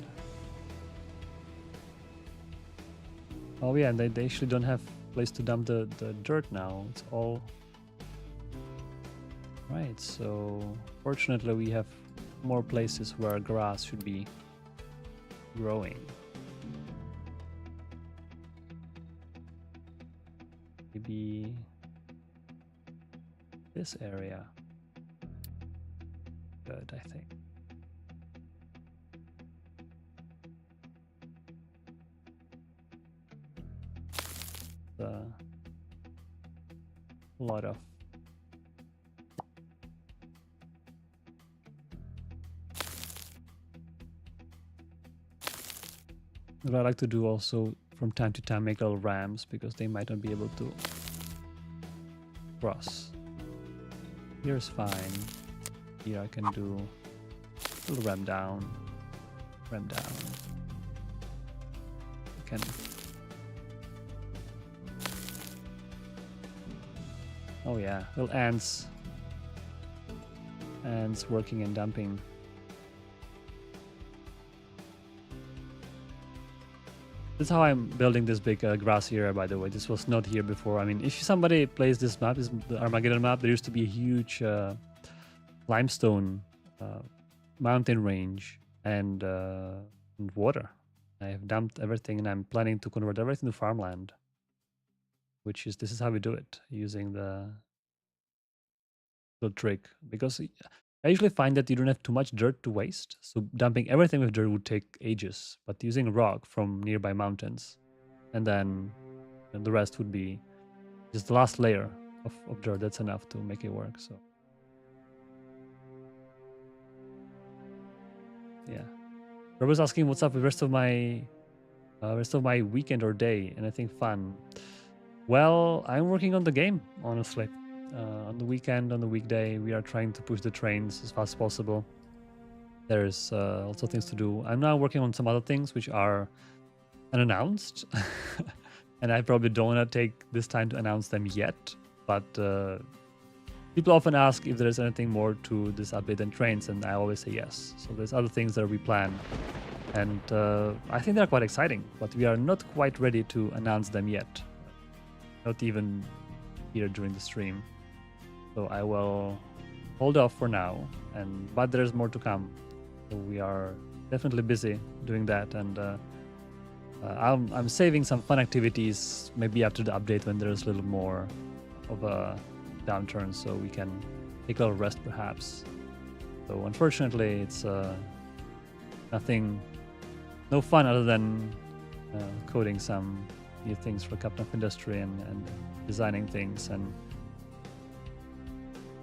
Oh yeah, and they actually don't have place to dump the dirt now. It's all right. So fortunately we have more places where grass should be growing. Maybe this area. Good, I think. A lot of what I like to do also from time to time, make little ramps because they might not be able to cross. Here's fine. Here I can do a little ramp down. I can Oh yeah, little ants. Ants working and dumping. This is how I'm building this big grassy area, by the way. This was not here before. I mean, if somebody plays this map, is the Armageddon map, there used to be a huge limestone mountain range and water. I have dumped everything and I'm planning to convert everything to farmland. This is how we do it, using the trick. Because I usually find that you don't have too much dirt to waste. So dumping everything with dirt would take ages. But using rock from nearby mountains, and then the rest would be just the last layer of dirt. That's enough to make it work. So yeah. I was asking what's up with the rest of my weekend or day, and I think fun. Well, I'm working on the game, honestly. On the weekend, on the weekday, we are trying to push the trains as fast as possible. There's also things to do. I'm now working on some other things which are unannounced, and I probably don't want to take this time to announce them yet. But people often ask if there's anything more to this update than trains, and I always say yes. So there's other things that we plan, and I think they're quite exciting, but we are not quite ready to announce them yet. Not even here during the stream. So I will hold off for now, but there's more to come. So we are definitely busy doing that, and I'm saving some fun activities maybe after the update when there's a little more of a downturn, so we can take a little rest perhaps. So unfortunately, it's no fun other than coding some new things for Captain of Industry and designing things and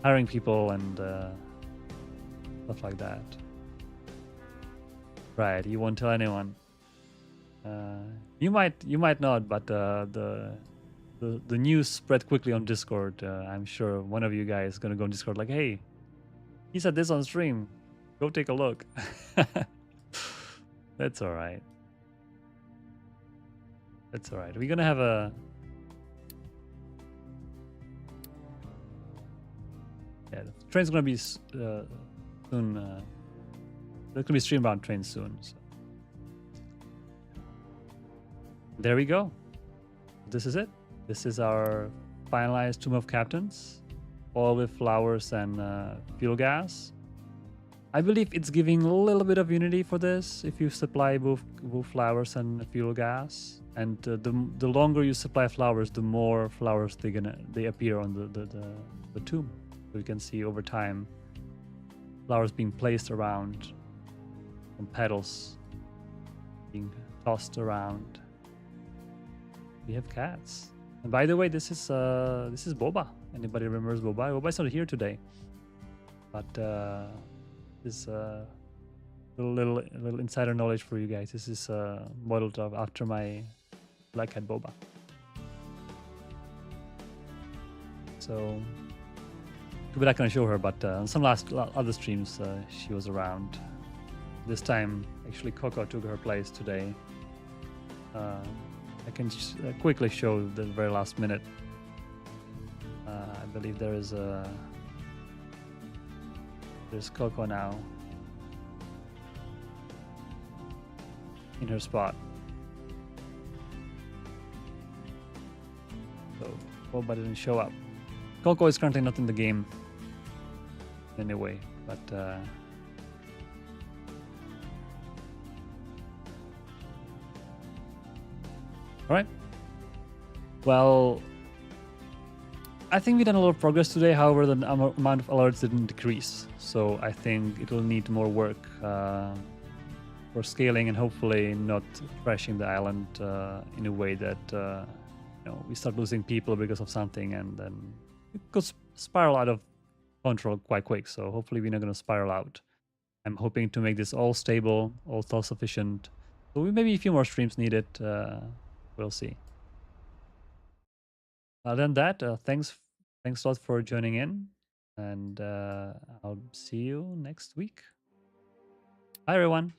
hiring people and stuff like that. Right, you won't tell anyone. You might not, but the news spread quickly on Discord. I'm sure one of you guys is gonna go on Discord like, hey, he said this on stream. Go take a look. That's all right. That's all right. We're gonna have a the train's gonna be soon. There's gonna be stream around trains soon. So. There we go. This is it. This is our finalized Tomb of Captains, all with flowers and fuel gas. I believe it's giving a little bit of unity for this if you supply both flowers and fuel gas. And the longer you supply flowers, the more flowers they appear on the tomb. So you can see over time flowers being placed around, and petals being tossed around. We have cats. And by the way, this is Boba. Anybody remembers Boba? Boba's not here today, but this little insider knowledge for you guys. This is modeled after my Black Hat Boba. So too bad I can't show her, but on some other streams she was around. This time, actually, Coco took her place today. I can quickly show the very last minute. I believe there's Coco now in her spot. So Boba didn't show up. Coco is currently not in the game anyway, but all right. Well, I think we've done a lot of progress today. However, the amount of alerts didn't decrease, so I think it will need more work for scaling and hopefully not crashing the island in a way that we start losing people because of something, and then it could spiral out of control quite quick. So hopefully we're not going to spiral out. I'm hoping to make this all stable, all self-sufficient. So maybe a few more streams needed. We'll see. Other than that, thanks a lot for joining in, and I'll see you next week. Bye, everyone.